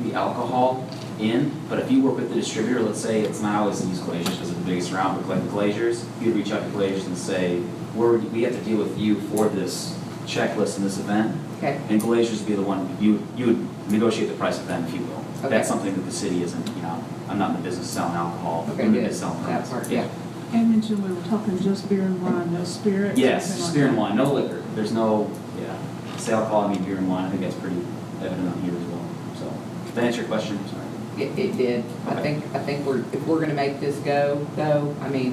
the alcohol in, but if you work with the distributor, let's say it's not always use Glaciers because of the biggest around, but like the Glaziers, you'd reach out to Glaziers and say, we have to deal with you for this checklist and this event. Okay. And Glaziers would be the one, you would negotiate the price with them, if you will. Okay. That's something that the city isn't, I'm not in the business of selling alcohol. Okay, I'm in the good. business of selling That permits. part, yeah. And mentioned we were talking just beer and wine, no spirits? Yes, anything like beer and that. wine, no liquor. There's no, say alcohol, I mean beer and wine. I think that's pretty evident on here as well. So, did that answer your question? I'm sorry. It did. I think if we're gonna make this go, though, I mean,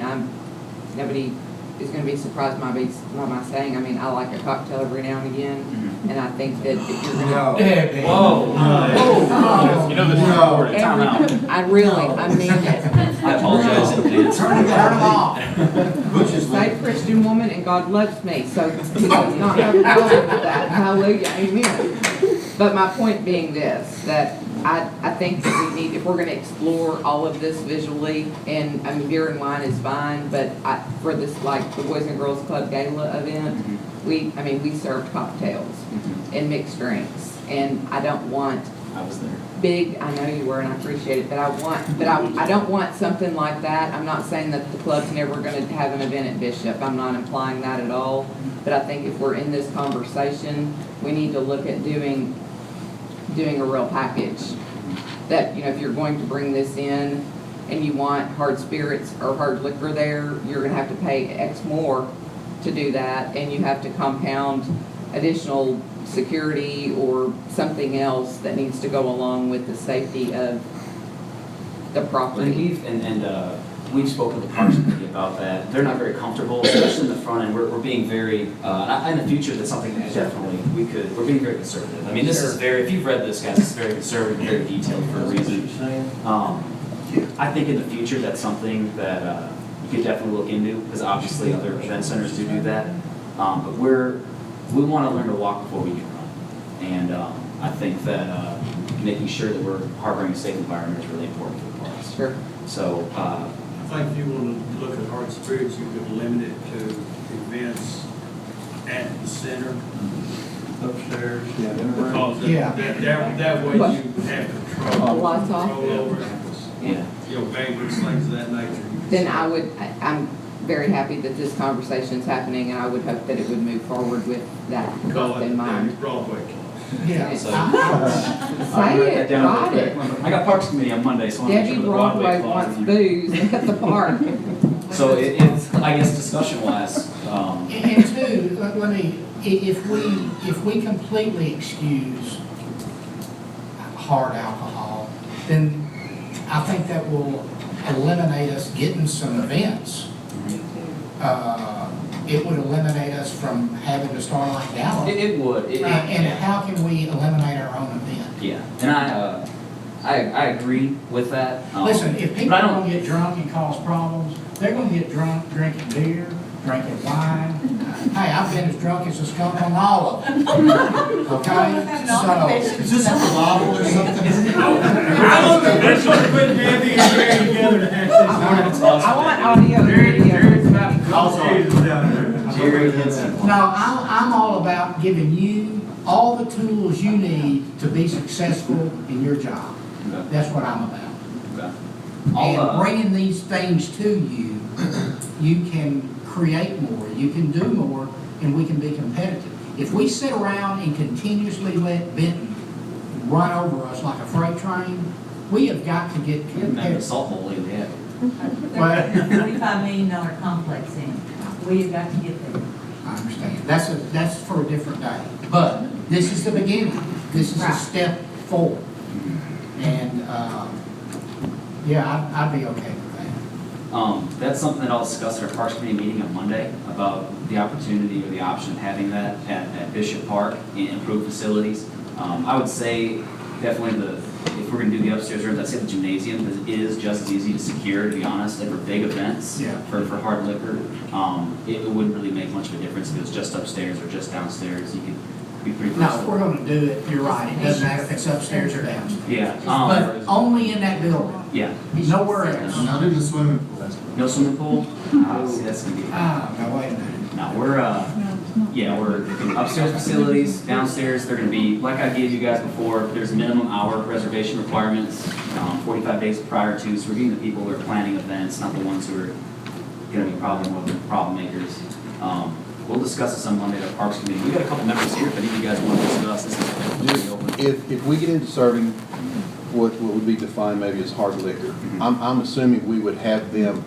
nobody is gonna be surprised by my saying, I mean, I like a cocktail every now and again, and I think that if you're gonna. Debbie. Whoa. Oh. You know this is recorded, time out. I mean it. I apologize in advance. Turn them off. Saved Christian woman, and God loves me, so he does not have a problem with that. Hallelujah, amen. But my point being this, that I think that we need, if we're gonna explore all of this visually, and, I mean, beer and wine is fine, but for this, like, the Boys and Girls Club Gala event, we served cocktails and mixed drinks, and I don't want I was there. big, I know you were, and I appreciate it, but I don't want something like that. I'm not saying that the club's never gonna have an event at Bishop, I'm not implying that at all, but I think if we're in this conversation, we need to look at doing a real package. That, if you're going to bring this in, and you want hard spirits or hard liquor there, you're gonna have to pay X more to do that, and you have to compound additional security or something else that needs to go along with the safety of the property. And we've spoken to the Parks Committee about that. They're not very comfortable, especially in the front end. We're being very, in the future, that's something that definitely we're being very conservative. I mean, this is if you've read this, guys, it's very conservative and very detailed for a reason. I think in the future, that's something that you could definitely look into, because obviously other event centers do that. But we want to learn to walk before we can run. And I think that making sure that we're harboring a safe environment is really important for the parks. Sure. So, I think if you want to look at hard spirits, you could limit it to events at the center. Upstairs, Because Yeah. that way you have control. Lights off. Control over it. yeah. Banquets, things of that nature. Then I'm very happy that this conversation's happening, and I would hope that it would move forward with that Call it in Debbie mind. Broadway. Yeah. So- Say it, write it. I got Parks Committee on Monday, so I want to make Debbie sure the Broadway Broadway clause wants is booze at the park. So it's, I guess discussion-wise, And two, let me, if we completely excuse hard alcohol, then I think that will eliminate us getting some events. It would eliminate us from having to Starlight Gala. it would. And how can we eliminate our own event? Yeah, and I agree with that. Listen, if people but I are don't- gonna get drunk and cause problems, they're gonna get drunk drinking beer, drinking wine. Hey, I've been as drunk as a skunk on all of them. Okay? So, Is this a revival or something? That's what put Debbie and Jerry together to have this. I want audio and video. Jerry Henson. no, I'm all about giving you all the tools you need to be successful in your job. Okay. That's what I'm about. Okay. And bringing these things to you, you can create more, you can do more, and we can be competitive. If we sit around and continuously let Benton run over us like a freight train, we have got to get We haven't had an competitive. assault hole lately, have we? But $45 million complex in. We have got to get there. I understand, that's for a different day. But this is the beginning, this is a Right. step forward. And, yeah, I'd be okay with that. That's something that I'll discuss at our Parks Committee meeting on Monday, about the opportunity or the option of having that at Bishop Park and improved facilities. I would say definitely if we're gonna do the upstairs rooms, I'd say the gymnasium is just as easy to secure, to be honest, and for big events. Yeah. For hard liquor, it wouldn't really make much of a difference if it was just upstairs or just downstairs. You could be pretty No, if versatile. we're gonna do it, you're right, it doesn't matter if it's upstairs or downstairs. Yeah, But only in that building, yeah. nowhere else. Not in the swimming pool. No swimming pool? See, that's gonna be. Ah, no, wait a minute. No, we're, Yeah, we're upstairs facilities, downstairs, they're gonna be, like I gave you guys before, there's minimum hour reservation requirements, 45 days prior to, so we're getting the people who are planning events, not the ones who are gonna be problem makers. We'll discuss this on Monday at our Parks Committee. We got a couple members here, if any of you guys want to discuss, this is pretty open. If we get into serving what would be defined maybe as hard liquor, I'm assuming we would have them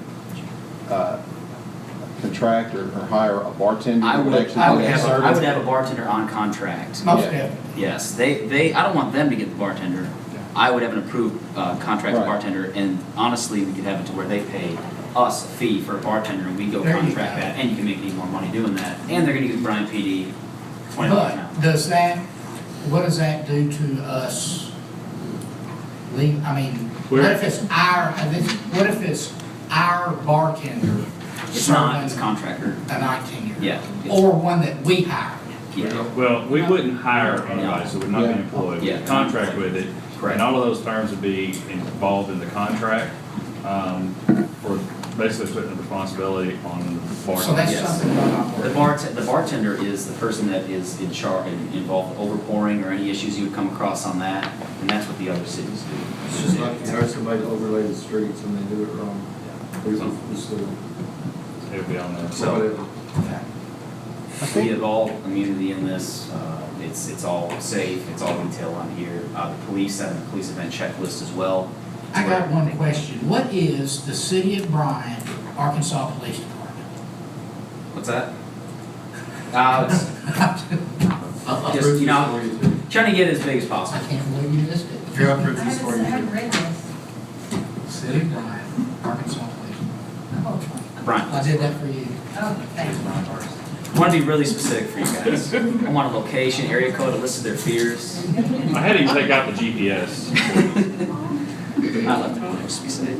contract or hire a bartender I who would actually have do that service? a bartender on contract. Most Yeah. definitely. Yes, I don't want them to get the bartender. I would have an approved contract Right. bartender, and honestly, we could have it to where they pay us a fee for a bartender, and we go There you contract go. that, and you can make even more money doing that. And they're gonna use Bryant PD $20 an hour. But does that, what does that do to us? I mean, what if it's our bartender It's not, it's serving contractor. a 19-year? Yeah. Or one that we hired? Yeah, Well, we wouldn't hire anybody, so we're not being employed. Yeah. We contract with it. Correct. And all of those terms would be involved in the contract, for basically putting the responsibility on the bartender. So that's Yes. something we're not the working on. the bartender is the person that is in charge, involved with overpouring or any issues you would come across on that, and that's what the other cities do. It's just like you hire somebody to overlay the streets and they do it wrong. It would be on there. So- Whatever. We have all immunity in this, it's all safe, it's all detailed on here. The police have a police event checklist as well. I got one question. What is the City of Bryant, Arkansas Police Department? What's that? It's just, you know, trying to get as big as I possible. can't believe you missed it. I haven't read this. City of Bryant, Arkansas Police Department. Oh, Brian, I did that for you. oh, thanks. I want to be really specific for you guys. I want a location, area code, a list of their fears. I had to take out the GPS. I left it on there just to be safe.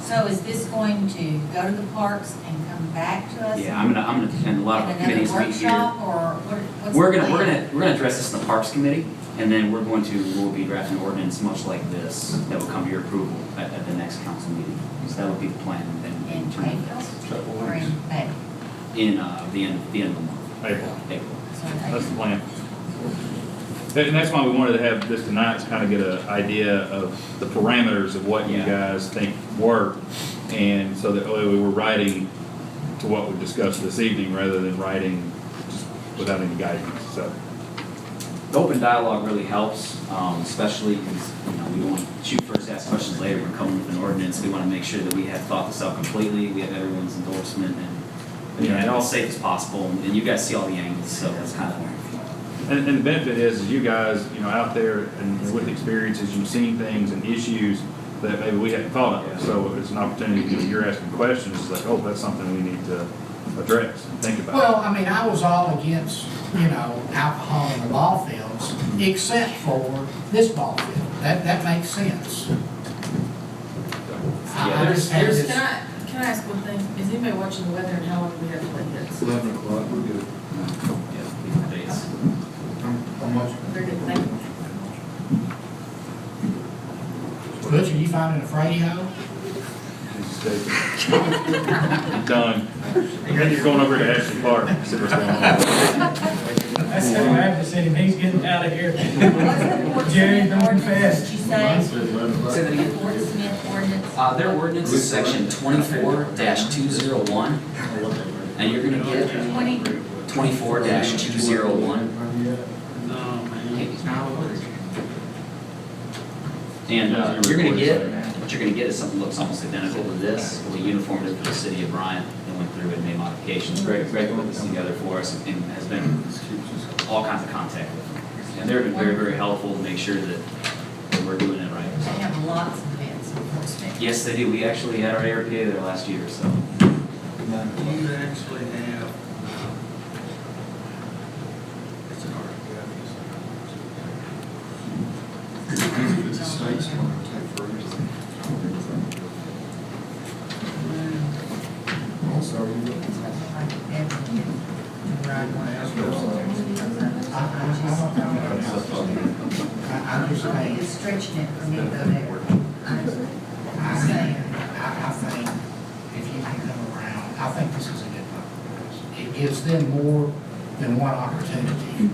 So is this going to go to the parks and come back to us? Yeah, I'm gonna attend a lot of In committees another meet here. workshop, or what's We're the gonna plan? address this in the Parks Committee, and then we'll be drafting an ordinance much like this that will come to your approval at the next council meeting. So that would be the plan, In April or in May? in the end of the month. April. April. So in That's the April. plan. And that's why we wanted to have this tonight, to kind of get an idea of the parameters of what you Yeah. guys think work. And so that way we were writing to what we discussed this evening rather than writing just without any guidance, so. The open dialogue really helps, especially because, you know, we don't want to shoot first, ask questions later, we're coming with an ordinance, we want to make sure that we have thought this out completely, we have everyone's endorsement, and, you know, as safe as possible, and you guys see all the angles, so that's kind of. And the benefit is you guys, you know, out there and with experiences, you've seen things and issues that maybe we hadn't thought of. So it's an opportunity, you know, you're asking questions, it's like, oh, that's something we need to address and think about. Well, I mean, I was all against, you know, alcohol in the ball fields, except for this ball field. That makes sense. I just had this. Can I ask one thing? Is anybody watching the weather and how long do we have to play this? 11 o'clock, we're good. Very good, thank you. Butch, are you finding a radio? Done. You're going over to Ashley Park, see what's going on. That's so happy to see him, he's getting out of here. Jerry, don't fast. Did you Mine say? says 11 o'clock. Say that again? Fort Smith ordinance? Their ordinance is section 24-201, and you're gonna get 24-201. And you're gonna get, what you're gonna get is something that looks almost identical to this, will be uniformed for the city of Bryant, and went through and made modifications. Greg put this together for us and has been all kinds of contact with them. And they've been very, very helpful to make sure that we're doing it right. They have lots of events in Fort Smith. Yes, they do. We actually had our ARPA there last year, so. You actually have, it's an It's a state's one, it'll take forever. I'm sorry, you look. I I'm just saying, It's stretching it for me to go there. I'm saying. I think if you can come around, I think this is a good compromise. It gives them more than one opportunity.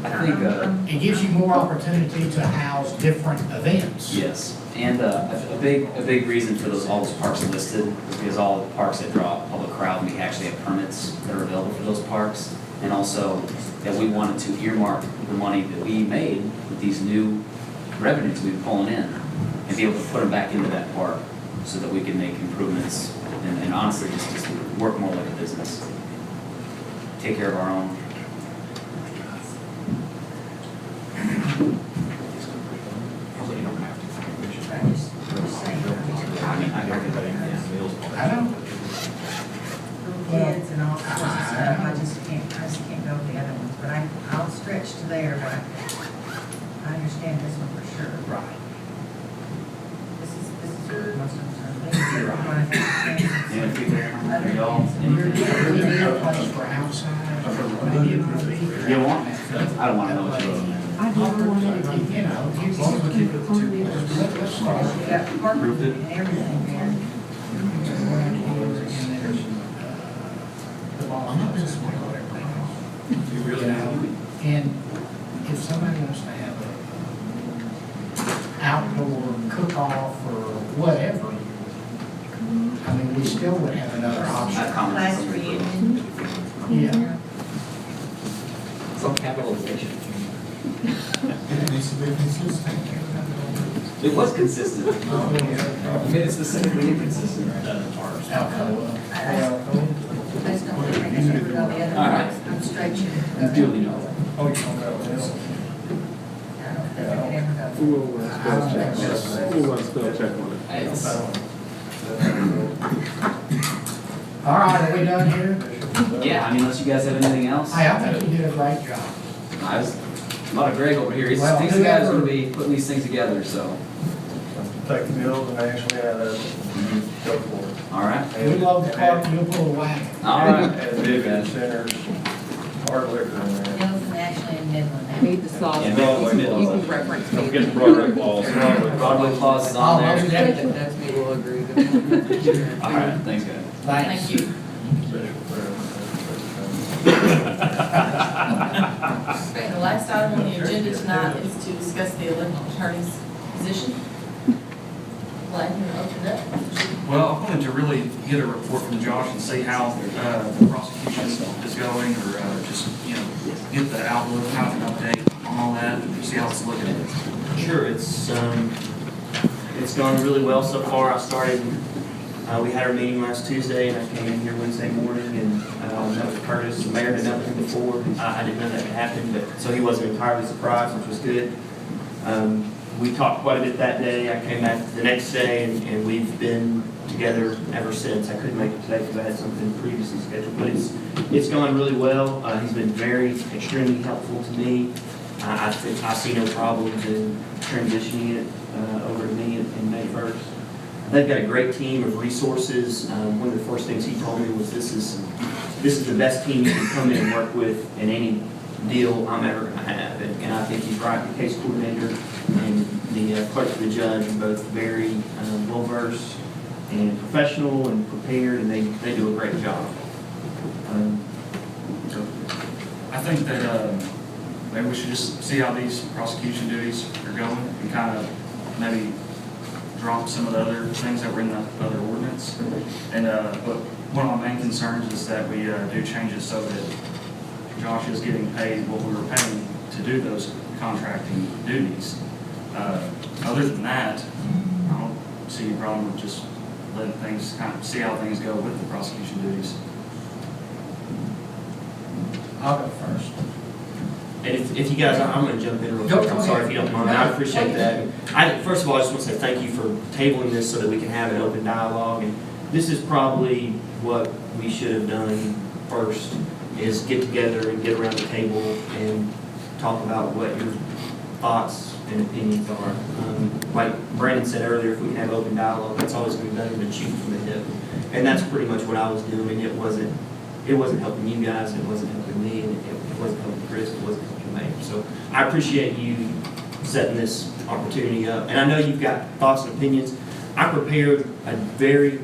I think, It gives you more opportunity to house different events. yes, and a big reason for all those parks listed is because all the parks that draw a public crowd, we actually have permits that are available for those parks. And also that we wanted to earmark the money that we made with these new revenues we've pulling in and be able to put them back into that park so that we can make improvements and honestly just work more like a business. Take care of our own. Probably don't have to. I mean, I don't think I don't. Kids and all sorts of stuff, I just can't go to the other ones, but I'll stretch to there, but I understand this one for sure. Right. This is where most of them are. Yeah, if you y'all, We need a place for outside, maybe it might be. you want? I don't want to know what you're doing. I do want to, You know, you As long as we keep it to two You got parking and everything there. The ball, I'm not just whatever they call. You really know, and if somebody wants to have a outdoor cook-off or whatever, I mean, we still would have another option. Class reunion. Yeah. Some capitalization. It needs to be consistent. It was consistent. You made it specifically inconsistent. Alcoa. That's not what I think about the other All right. ones. I'm stretching. It's duly noted. Oh, you don't know. I don't think I could ever go. Who wants to spell check on it? It's- All right, are we done here? Yeah, I mean, unless you guys have anything else. Hey, I think you did a great job. I was, a lot of Greg over here. He's Well, the guy who's whoever- gonna be putting these things together, so. Take the bills and actually add up, go for it. All right. We love the park, you'll pull the wagon. All right. And Vivian Center's hard liquor in there. Nelson, Ashley, and Midland. I need the sauce. Yeah, You can reference me. Don't forget the Broadway clause. Broadway clause is Oh, on I'll do there. that. That's me, we'll agree with that. All right, thanks, guys. Thanks. Thank you. Okay, the last item on the agenda tonight is to discuss the elected attorney's position. Glad you opened up. Well, I wanted to really get a report from Josh and see how the prosecution is going, or just, get the outlook, have an update on all that, and see how it's looking. Sure, it's gone really well so far. I started, we had our meeting last Tuesday, and I came in here Wednesday morning, and met with Curtis. The mayor had met with him before. I didn't know that had happened, but so he wasn't entirely surprised, which was good. We talked quite a bit that day. I came back the next day, and we've been together ever since. I couldn't make it today because I had something previously scheduled, but it's gone really well. He's been extremely helpful to me. I see no problems in transitioning it over to me in May 1st. They've got a great team of resources. One of the first things he told me was this is the best team you can come in and work with in any deal I'm ever going to have. And I think he's right. The case coordinator and the clerk to the judge are both very well-versed and professional and prepared, and they do a great job. I think that maybe we should just see how these prosecution duties are going, and kind of maybe drop some of the other things that were in the other ordinance. And but one of my main concerns is that we do change it so that Josh is getting paid what we were paying to do those contracting duties. Other than that, I don't see a problem with just letting things, kind of see how things go with the prosecution duties. I'll go first. And if you guys, I'm going to jump in real Go quick. I'm sorry if you don't mind. I appreciate that. First of all, I just want to say thank you for tabling this so that we can have an open dialogue. And this is probably what we should have done first, is get together and get around the table and talk about what your thoughts and opinions are. Like Brandon said earlier, if we can have open dialogue, that's always going to be better than shooting from the hip. And that's pretty much what I was doing. It wasn't helping you guys, it wasn't helping me, and it wasn't helping Chris, it wasn't helping me. So I appreciate you setting this opportunity up. And I know you've got thoughts and opinions. I prepared a very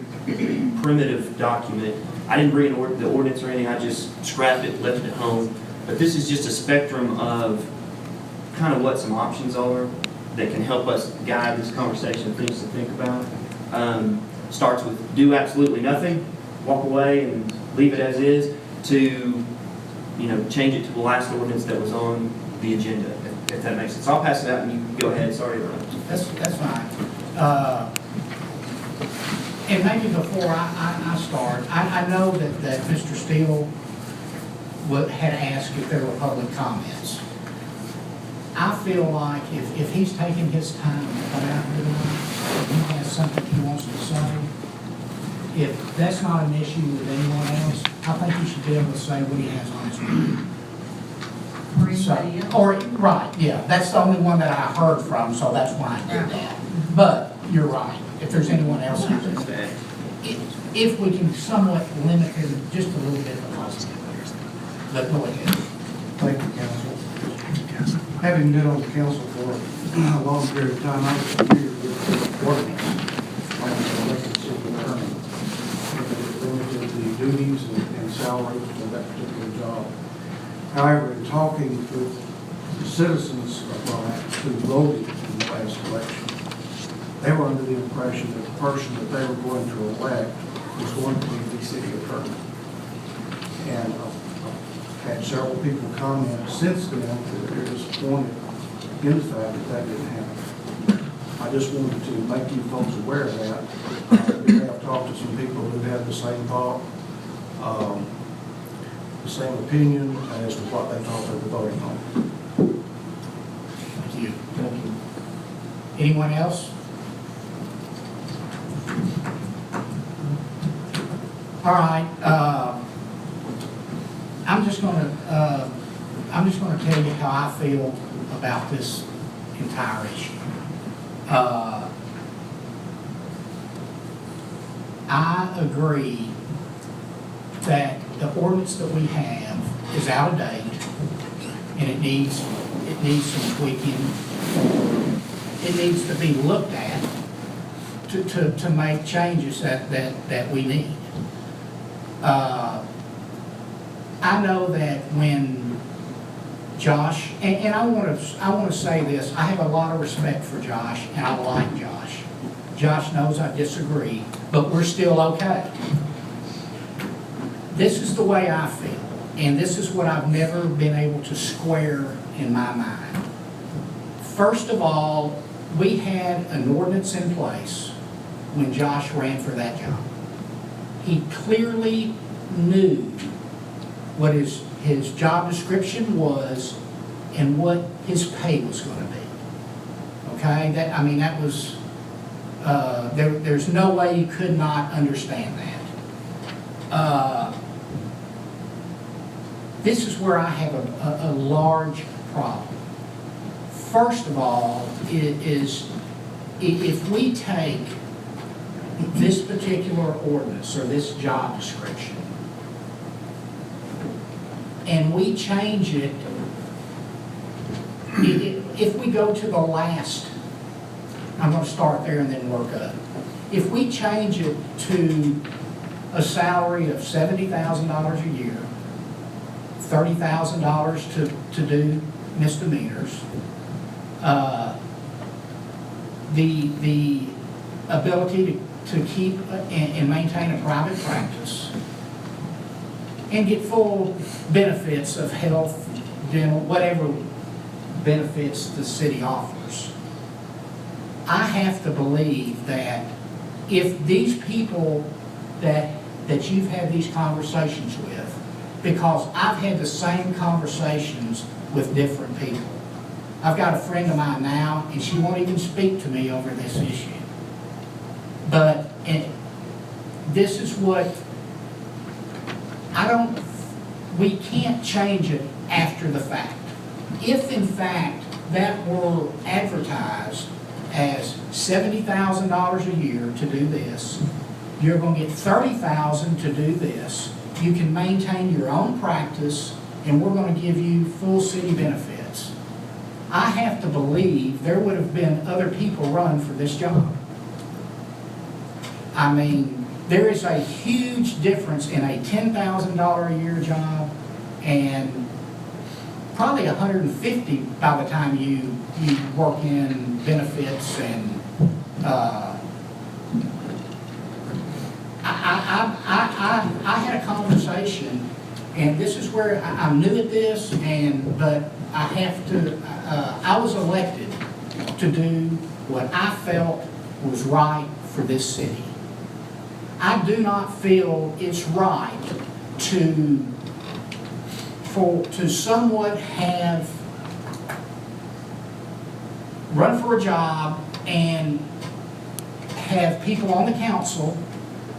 primitive document. I didn't bring the ordinance or anything, I just scrapped it, left it at home. But this is just a spectrum of kind of what some options are that can help us guide this conversation, things to think about. Starts with do absolutely nothing, walk away and leave it as is, to, change it to the last ordinance that was on the agenda, if that makes sense. I'll pass it out and you can go ahead, sorry to interrupt. That's fine. And maybe before I start, I know that Mr. Steele had asked if there were public comments. I feel like if he's taking his time to come out here tonight, if he has something he wants to say, if that's not an issue with anyone else, I think he should be able to say what he has on his mind. Or anybody else. Right, yeah, that's the only one that I heard from, so that's why I did that. But you're right, if there's anyone else out there, if we can somewhat limit him just a little bit of positive. But go ahead. Thank you, council. Having been on the council for a long period of time, I was familiar with the ordinance, like the elected city attorney. It limited the duties and salaries for that particular job. However, in talking with the citizens of Bryant who voted in the last election, they were under the impression that the person that they were going to elect was going to be the city attorney. And I've had several people comment since then that they're disappointed in the fact that that didn't happen. I just wanted to make you folks aware of that. I've talked to some people who had the same thought, the same opinion as to what they thought they were voting on. Thank you. Thank you. Anyone else? All right. I'm just going to tell you how I feel about this entire issue. I agree that the ordinance that we have is out of date and it needs some tweaking. It needs to be looked at to make changes that we need. I know that when Josh, and I want to say this, I have a lot of respect for Josh, and I like Josh. Josh knows I disagree, but we're still okay. This is the way I feel, and this is what I've never been able to square in my mind. First of all, we had an ordinance in place when Josh ran for that job. He clearly knew what his job description was and what his pay was going to be. Okay, that was there's no way you could not understand that. This is where I have a large problem. First of all, is if we take this particular ordinance or this job description and we change it, if we go to the last, I'm going to start there and then work up. If we change it to a salary of $70,000 a year, $30,000 to do misdemeanors, the ability to keep and maintain a private practice, and get full benefits of health, dental, whatever benefits the city offers. I have to believe that if these people that you've had these conversations with, because I've had the same conversations with different people. I've got a friend of mine now, and she won't even speak to me over this issue. But this is what we can't change it after the fact. If in fact that were advertised as $70,000 a year to do this, you're going to get $30,000 to do this, you can maintain your own practice, and we're going to give you full city benefits. I have to believe there would have been other people run for this job. I mean, there is a huge difference in a $10,000 a year job and probably $150 by the time you work in benefits and, I had a conversation, and this is where I'm new at this, but I have to, I was elected to do what I felt was right for this city. I do not feel it's right to somewhat run for a job and have people on the council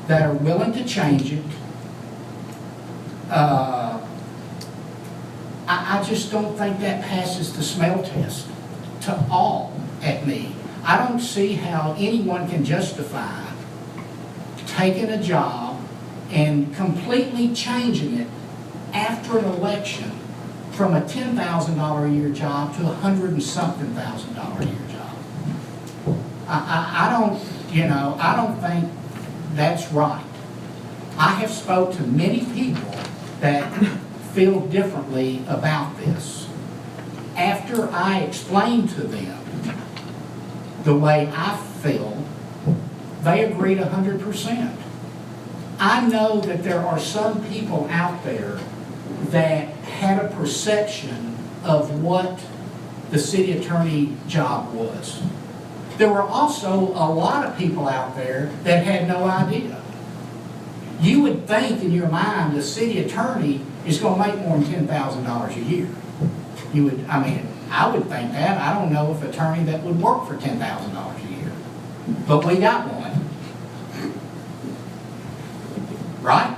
that are willing to change it. I just don't think that passes the smell test to all at me. I don't see how anyone can justify taking a job and completely changing it after an election from a $10,000 a year job to $100 and something thousand a year job. I don't think that's right. I have spoke to many people that feel differently about this. After I explained to them the way I feel, they agreed 100%. I know that there are some people out there that had a perception of what the city attorney job was. There were also a lot of people out there that had no idea. You would think in your mind the city attorney is going to make more than $10,000 a year. I would think that. I don't know of an attorney that would work for $10,000 a year. But we got one. Right?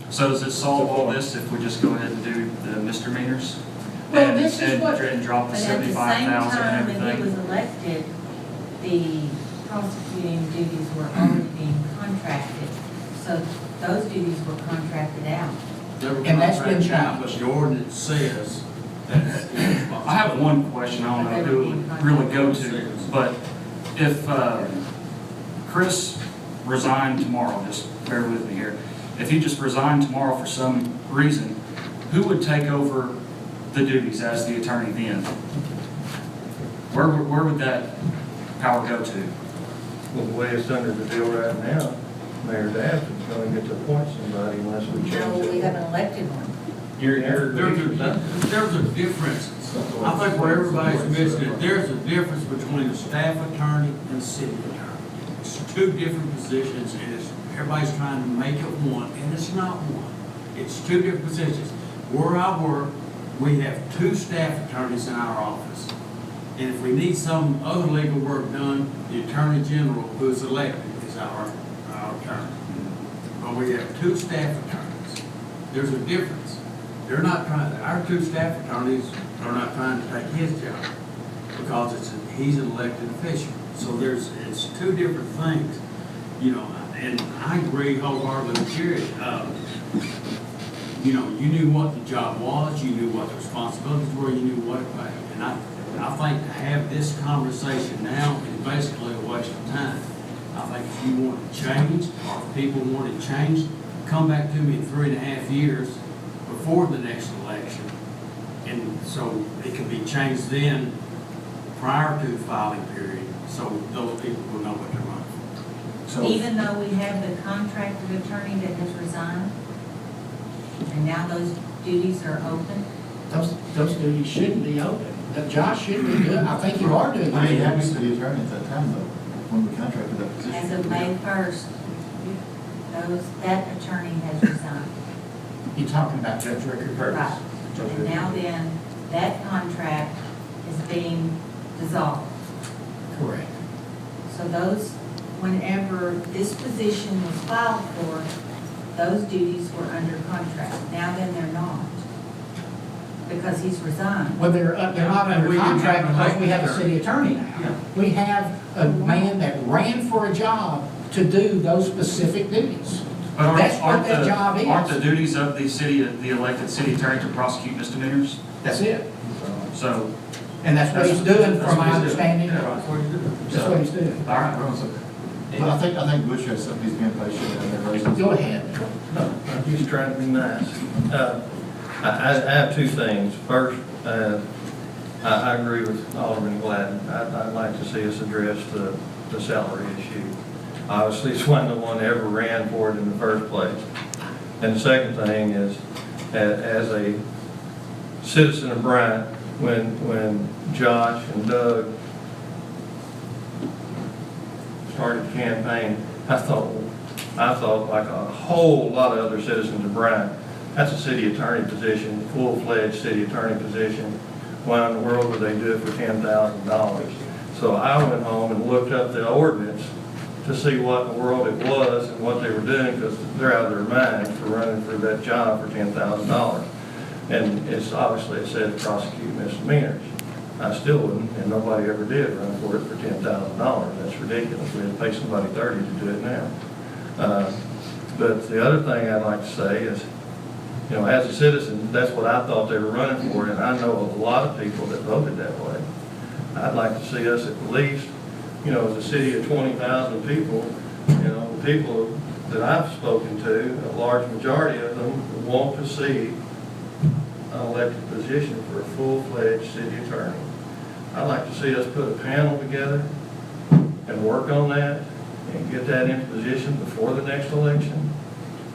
So does it solve all this if we just go ahead and do the misdemeanors? Well, And- this is what- And drop the But at the same 75,000 time, and when he everything? was elected, the prosecuting duties were already being contracted. So those duties were contracted out. And that's been changed. But the ordinance says that's I have one question, I don't know who it would really go to, but if Chris resigned tomorrow, just bear with me here, if he just resigned tomorrow for some reason, who would take over the duties as the attorney then? Where would that power go to? Well, the way it's under the deal right now, Mayor Dabbs is going to get to appoint somebody unless we change No, we it. have an elected one. There's a difference. I think where everybody's missing it, there's a difference between a staff attorney and a city attorney. It's two different positions, and everybody's trying to make it one, and it's not one. It's two different positions. Where I work, we have two staff attorneys in our office. And if we need some other legal work done, the attorney general, who is elected, is our attorney. But we have two staff attorneys. There's a difference. They're not trying, our two staff attorneys are not trying to take his job because he's an elected official. So it's two different things, and I agree wholeheartedly with Jerry. You knew what the job was, you knew what the responsibilities were, you knew what it paid. And I think to have this conversation now is basically a waste of time. I think if you want to change, or if people want it changed, come back to me in 3.5 years before the next election. And so it can be changed then prior to the filing period, so those people will know what they're running for. So, Even though we have the contracted attorney that has resigned, and now those duties are open, Those duties shouldn't be open. Josh shouldn't be doing, I think you are doing. I mean, that was the attorney at that time, though, when we contracted that position. as of May 1st, that attorney has resigned. You're talking about Judge Ricker Curtis. Right. And now then, that contract is being dissolved. Correct. So whenever this position was filed for, those duties were under contract. Now then, they're not, because he's resigned. Well, they're not under contract because we have a city attorney now. We have a man that ran for a job to do those specific duties. But That's what that job is. Aren't the duties of the elected city attorney to prosecute misdemeanors? That's it. So And that's what he's doing, from my understanding. Yeah, that's what he's doing. That's what he's doing. All right, well, so. But I think Butch has something, he's being patient and they're raising. Go ahead. No, I'm just trying to be nice. I have two things. First, I agree with Alderman Gladden. I'd like to see us address the salary issue. Obviously, it's one the one that ever ran for it in the first place. And the second thing is, as a citizen of Bryant, when Josh and Doug started the campaign, I thought like a whole lot of other citizens of Bryant, that's a city attorney position, full-fledged city attorney position. Why in the world would they do it for $10,000? So I went home and looked up the ordinance to see what in the world it was and what they were doing, because they're out of their minds for running for that job for $10,000. And it's obviously, it said prosecute misdemeanors. I still wouldn't, and nobody ever did run for it for $10,000. That's ridiculous. We had to pay somebody $30 to do it now. But the other thing I'd like to say is, you know, as a citizen, that's what I thought they were running for, and I know a lot of people that voted that way. I'd like to see us at least, you know, as a city of 20,000 people, you know, the people that I've spoken to, a large majority of them want to see an elected position for a full-fledged city attorney. I'd like to see us put a panel together and work on that and get that into position before the next election,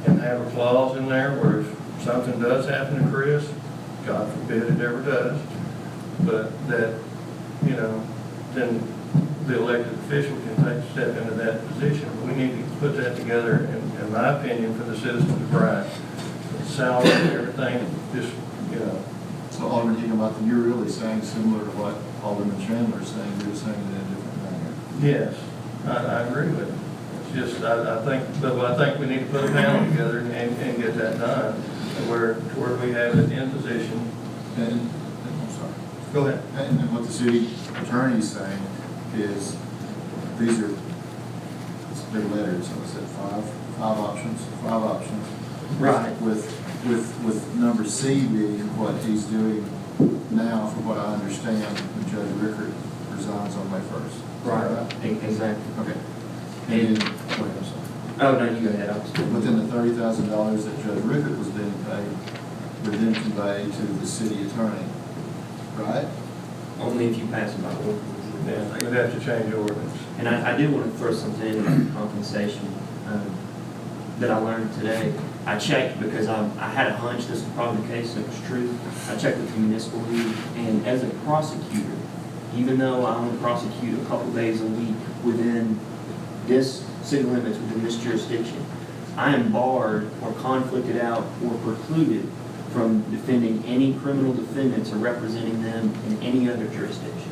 and have a clause in there where if something does happen to Chris, God forbid it ever does, but that, you know, then the elected official can take a step into that position. We need to put that together, in my opinion, for the citizens of Bryant. The salary and everything, just, you know. So Alderman Higginbotham, you're really saying similar to what Alderman Chandler is saying, you're saying it in a different manner. Yes, I agree with it. It's just, I think we need to put a panel together and get that done, where we have it in position. And, I'm sorry. Go ahead. And what the city attorney is saying is, these are, it's big letters, so I said five options. Right. With number C being what he's doing now, from what I understand, when Judge Rickert resigns on May 1st. Right, exactly. Okay. And then, wait, I'm sorry. Oh, no, you go ahead. Within the $30,000 that Judge Rickert was being paid, would then convey to the city attorney, right? Only if you pass it by ordinance. Yeah, we'd have to change the ordinance. And I do want to throw something in about compensation that I learned today. I checked because I had a hunch this was probably the case, and it was true. I checked with the municipal league, and as a prosecutor, even though I only prosecute a couple days a week within this city limits, within this jurisdiction, I am barred or conflicted out or precluded from defending any criminal defendants or representing them in any other jurisdiction.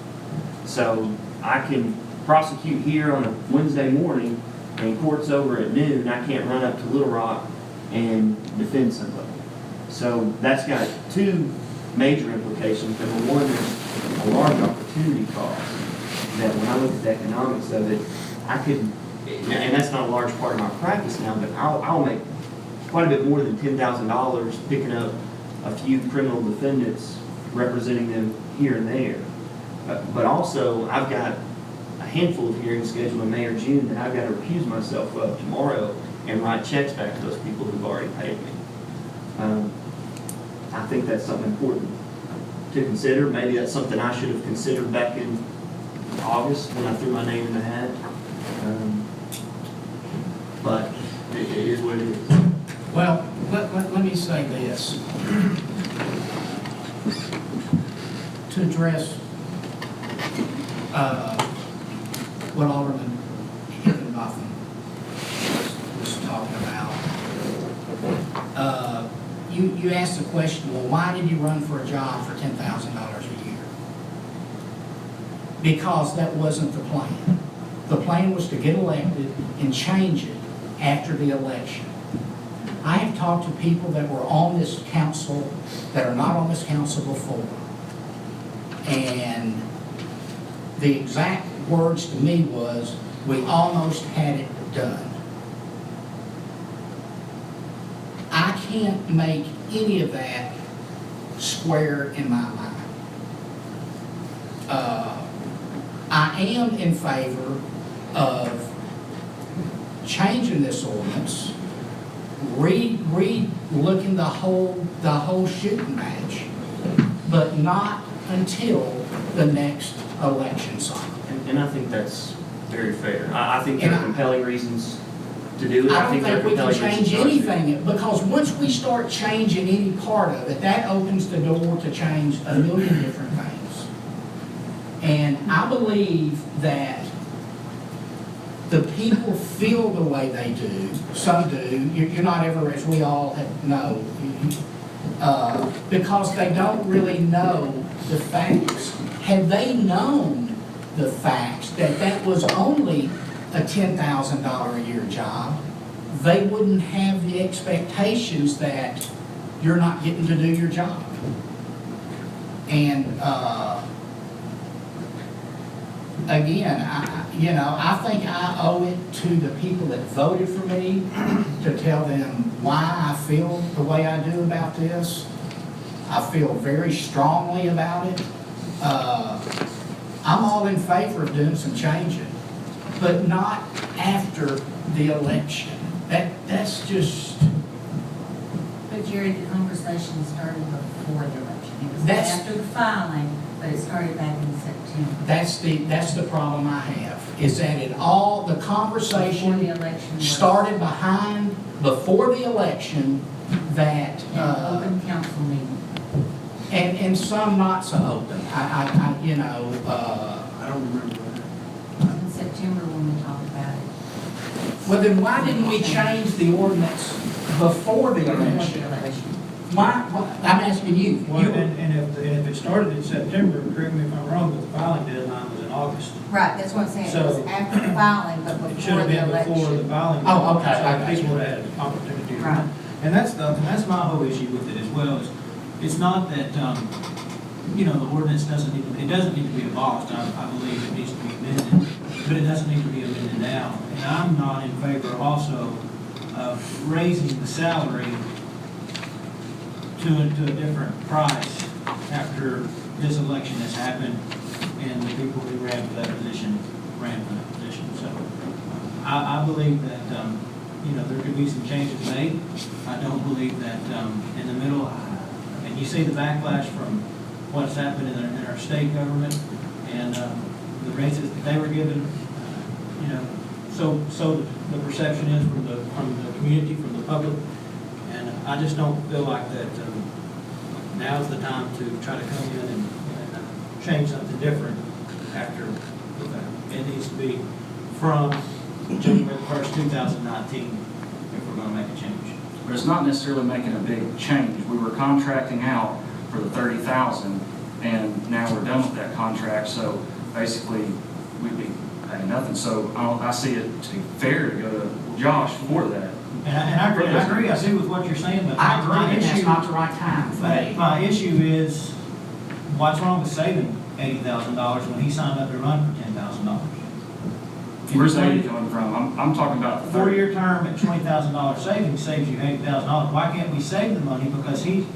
So I can prosecute here on a Wednesday morning, and court's over at noon. I can't run up to Little Rock and defend somebody. So that's got two major implications. Number one, there's a large opportunity cost that when I look at the economics of it, I could, and that's not a large part of my practice now, but I'll make quite a bit more than $10,000 picking up a few criminal defendants, representing them here and there. But also, I've got a handful of hearings scheduled in May or June that I've got to recuse myself of tomorrow and write checks back to those people who've already paid me. I think that's something important to consider. Maybe that's something I should have considered back in August when I threw my name in the hat. But it is what it is. Well, let me say this. To address what Alderman Higginbotham was talking about. You asked the question, well, why did you run for a job for $10,000 a year? Because that wasn't the plan. The plan was to get elected and change it after the election. I have talked to people that were on this council that are not on this council before. And the exact words to me was, we almost had it done. I can't make any of that square in my mind. I am in favor of changing this ordinance, re-looking the whole shooting match, but not until the next election cycle. And I think that's very fair. I think there are compelling reasons to do it. I don't there are think we can compelling reasons change not to. anything, because once we start changing any part of it, that opens the door to change a million different things. And I believe that the people feel the way they do, some do, you're not ever, as we all know, because they don't really know the facts. Had they known the facts, that was only a $10,000 a year job, they wouldn't have the expectations that you're not getting to do your job. And, again, I think I owe it to the people that voted for me to tell them why I feel the way I do about this. I feel very strongly about it. I'm all in favor of doing some changing, but not after the election. That's just... But Jerry, the conversation started before the election. It was That's- after the filing, but it started back in September. That's the problem I have, is that the conversation Before the election was- started before the election, that, An open council meeting. and some not so open. I don't remember that. It was in September when we talked about it. Well, then why didn't we change the ordinance before the Before election? the election. Why, I'm asking you. Well, and if it started in September, correct me if I'm wrong, but the filing deadline was in August. Right, that's what I'm saying. It was So- after the filing, but It should before have the been before the election. filing. Oh, okay, I got So you. people would have had an opportunity to. Right. And that's my whole issue with it as well, is it's not that, the ordinance doesn't need to be abolished. I believe it needs to be amended, but it doesn't need to be amended now. And I'm not in favor also of raising the salary to a different price after this election has happened and the people who ran for that position ran for that position. So I believe that, there could be some changes made. I don't believe that in the middle, and you see the backlash from what's happened in our state government and the raises that they were given, so the perception is from the community, from the public. And I just don't feel like that now's the time to try to come in and change something different after the fact. It needs to be from January 1st, 2019, if we're going to make a change. But it's not necessarily making a big change. We were contracting out for the 30,000, and now we're done with that contract, so basically, we'd be paying nothing. So I see it to be fair to go to Josh for that. And I agree, I do with what you're saying, but I agree, my and that's issue, not the right time for me. my issue is, what's wrong with saving $80,000 when he signed up to run for $10,000? Where's the 80 coming from? I'm talking about the 30. Four-year term at $20,000 savings saves you $80,000. Why can't we save the money? Because he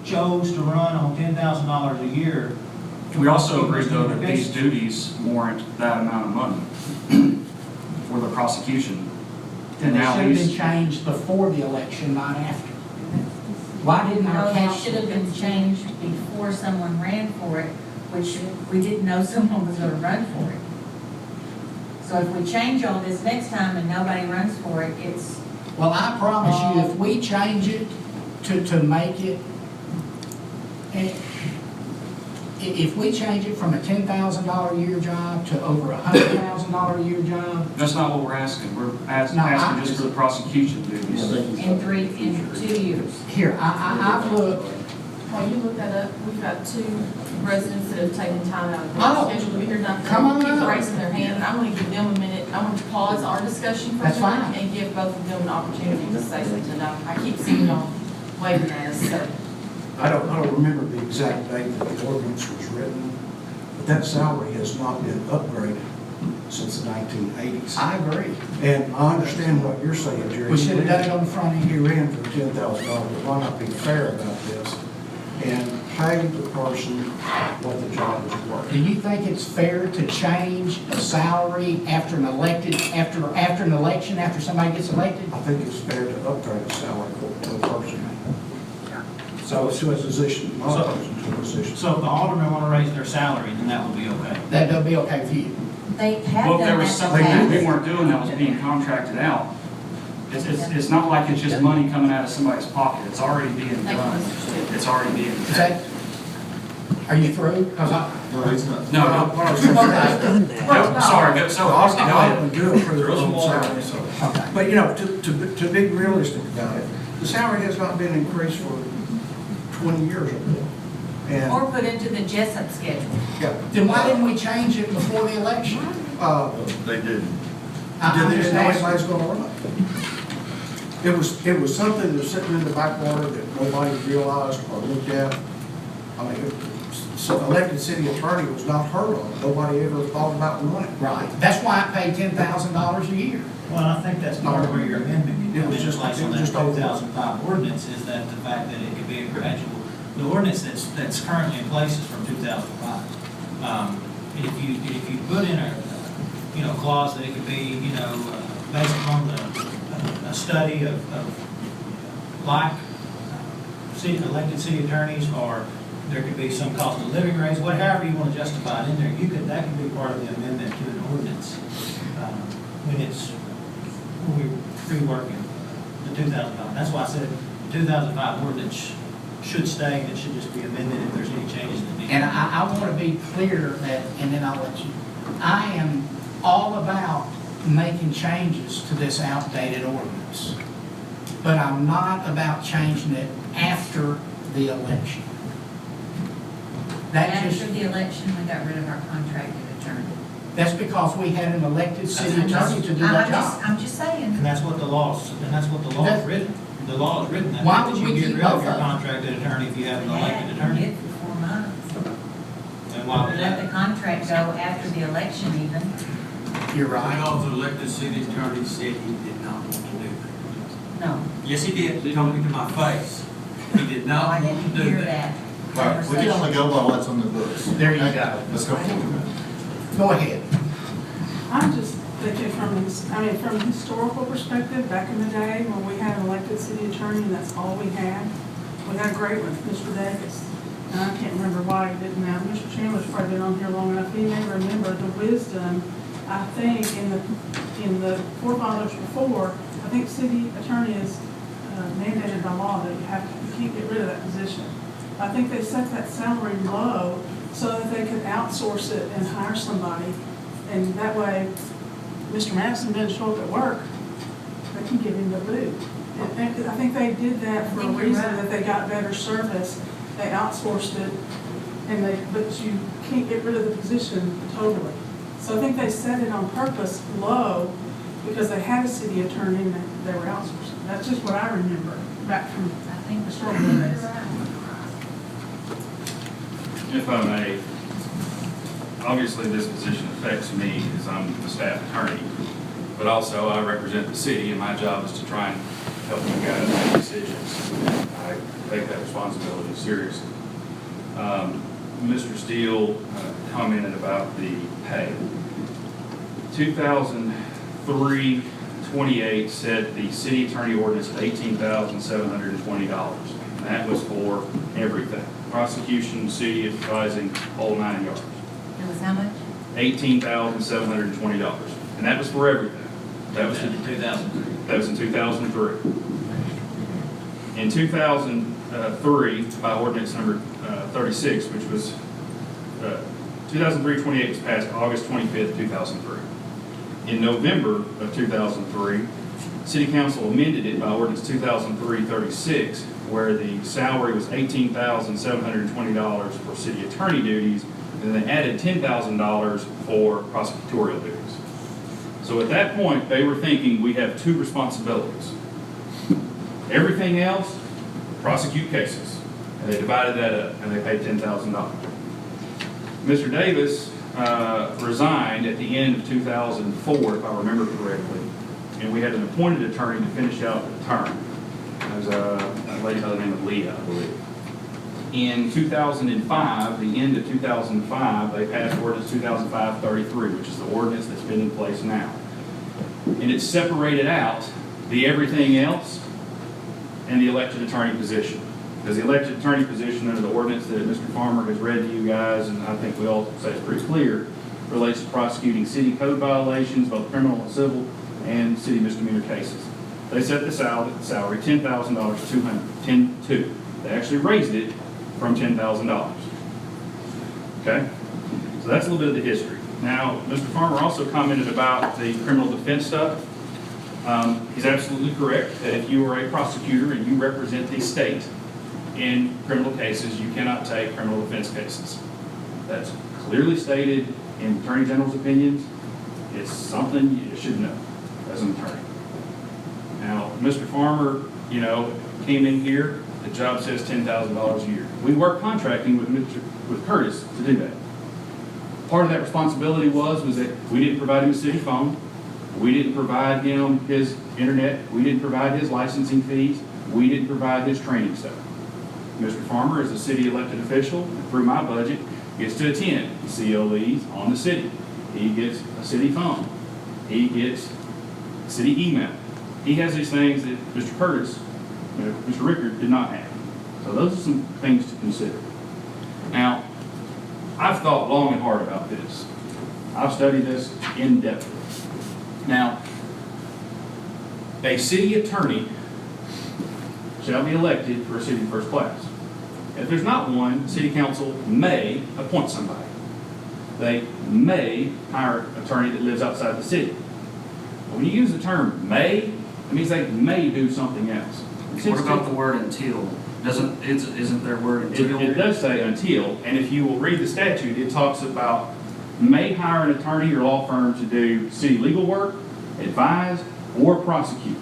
chose to run on $10,000 a year. We also agreed though that these duties warrant that amount of money for the prosecution. Then they should have been changed before the election, not after. Why didn't our No, they council? should have been changed before someone ran for it, which we didn't know someone was gonna run for it. So if we change all this next time and nobody runs for it, it's. Well, I promise you, if we change it to make it, if we change it from a $10,000 a year job to over a $100,000 a year job. That's not what we're asking. We're asking just for the prosecution duties. In 2 years. Here, I've looked. While you look that up, we've got 2 residents that have taken time out of Oh, their schedule to be here tonight. come on Keep up. raising their hand. I'm going to give them a minute. I want to pause our discussion for a That's minute fine. and give both of them an opportunity to say something. I keep seeing y'all waving at us, so. I don't remember the exact date that the ordinance was written, but that salary has not been upgraded since the 1980s. I agree. And I understand what you're saying, Jerry. We should have done it on the front end. He ran for $10,000, but why not be fair about this? And pay the person what the job is worth. Do you think it's fair to change a salary after an election, after somebody gets elected? I think it's fair to upgrade a salary to a person. So it's to a position, not a person to a position. So if the aldermen want to raise their salary, then that would be okay. That'll be okay for you? They have Well, if there done was that something in that the we past. weren't doing that was being contracted out, it's not like it's just money coming out of somebody's pocket. It's already being done. It's already being Is paid. that, are you through? 'Cause I- No, it's not. No, What I was saying is- no, sorry, go, so, I go ahead. would do it for their Throw some own water. salary, so. But, you know, to be realistic about it, the salary has not been increased for 20 years or more. And, Or put into the Jessup schedule. yeah. Then why didn't we change it before the election? They didn't. I'm Did just they know asking. anybody's gonna run? It was something that was sitting in the backwater that nobody realized or looked at. I mean, so elected city attorney was not heard of. Nobody ever thought about running. Right, that's why I pay $10,000 a year. Well, I think that's part of where your amendment can It come was into just- place it on was that just over. 2005 ordinance, is that the fact that it could be a gradual, the ordinance that's currently in place is from 2005. If you put in a clause that it could be, based upon a study of like elected city attorneys, or there could be some cost of living raise, whatever you want to justify it in there, that can be part of the amendment to an ordinance. When we're reworking the 2005. That's why I said the 2005 ordinance should stay, and it should just be amended if there's any changes that need. And I want to be clear that, and then I'll let you, I am all about making changes to this outdated ordinance. But I'm not about changing it after the election. That After just, the election, we got rid of our contracted attorney. that's because we had an elected city attorney to do that job. I'm just saying. And that's what the law is written. The law is written that Why that would you we get keep rid of both your of them? contracted attorney if you have an Yeah, elected you attorney. did for 4 months. And why would Let the that? contract go after the election even. You're right. Because the elected city attorney said he did not want to do that. No, Yes, he did. He told me to my face. He did no, not I want didn't to do hear that. that. We can only go by what's on the books. There you Okay? go. Let's go forward. Go ahead. I'm just thinking from a historical perspective, back in the day when we had an elected city attorney and that's all we had a great one, Mr. Davis. And I can't remember why he didn't now. Mr. Chandler's probably been on here long enough. He may remember the wisdom, I think, in the forefathers before. I think city attorney is mandated by law that you can't get rid of that position. I think they set that salary low so that they could outsource it and hire somebody. And that way, Mr. Madison didn't show up at work, they can give him the boot. And I think they did that for a reason, that they got better service. They outsourced it, but you can't get rid of the position totally. So I think they set it on purpose low because they had a city attorney and they were outsourcing. That's just what I remember back from I think the historical story days. is right. If I may, obviously this position affects me as I'm the staff attorney, but also I represent the city and my job is to try and help you guys make decisions. I take that responsibility seriously. Mr. Steele commented about the pay. 2003-28 said the city attorney ordinance at $18,720. And that was for everything. Prosecution, city advising, whole 9 yards. It was how much? $18,720. And that was for everything. That was in 2003. That was in 2003. In 2003, by ordinance number 36, which was 2003-28 was passed August 25th, 2003. In November of 2003, City Council amended it by ordinance 2003-36, where the salary was $18,720 for city attorney duties, and they added $10,000 for prosecutorial duties. So at that point, they were thinking we have two responsibilities. Everything else, prosecute cases. And they divided that up, and they paid $10,000. Mr. Davis resigned at the end of 2004, if I remember correctly, and we had an appointed attorney to finish out the term. It was a lady by the name of Leah, I believe. In 2005, the end of 2005, they passed ordinance 2005-33, which is the ordinance that's been in place now. And it separated out the everything else and the elected attorney position. Because the elected attorney position under the ordinance that Mr. Farmer has read to you guys, and I think we all say it's pretty clear, relates to prosecuting city code violations, both criminal and civil, and city misdemeanor cases. They set the salary $10,000 to $10,200. They actually raised it from $10,000. Okay? So that's a little bit of the history. Now, Mr. Farmer also commented about the criminal defense stuff. He's absolutely correct that if you are a prosecutor and you represent the state in criminal cases, you cannot take criminal defense cases. That's clearly stated in Attorney General's opinions. It's something you should know as an attorney. Now, Mr. Farmer, came in here, the job says $10,000 a year. We work contracting with Curtis to do that. Part of that responsibility was that we didn't provide him a city phone. We didn't provide him his internet. We didn't provide his licensing fees. We didn't provide his training stuff. Mr. Farmer, as a city elected official, through my budget, gets to attend CLEs on the city. He gets a city phone. He gets city email. He has these things that Mr. Curtis, Mr. Rickard did not have. So those are some things to consider. Now, I've thought long and hard about this. I've studied this in depth. Now, a city attorney shall be elected for a city first class. If there's not one, city council may appoint somebody. They may hire an attorney that lives outside the city. But when you use the term may, it means they may do something else. What about the word until? Isn't there word until? It does say until, and if you will read the statute, it talks about may hire an attorney or law firm to do city legal work, advise, or prosecute.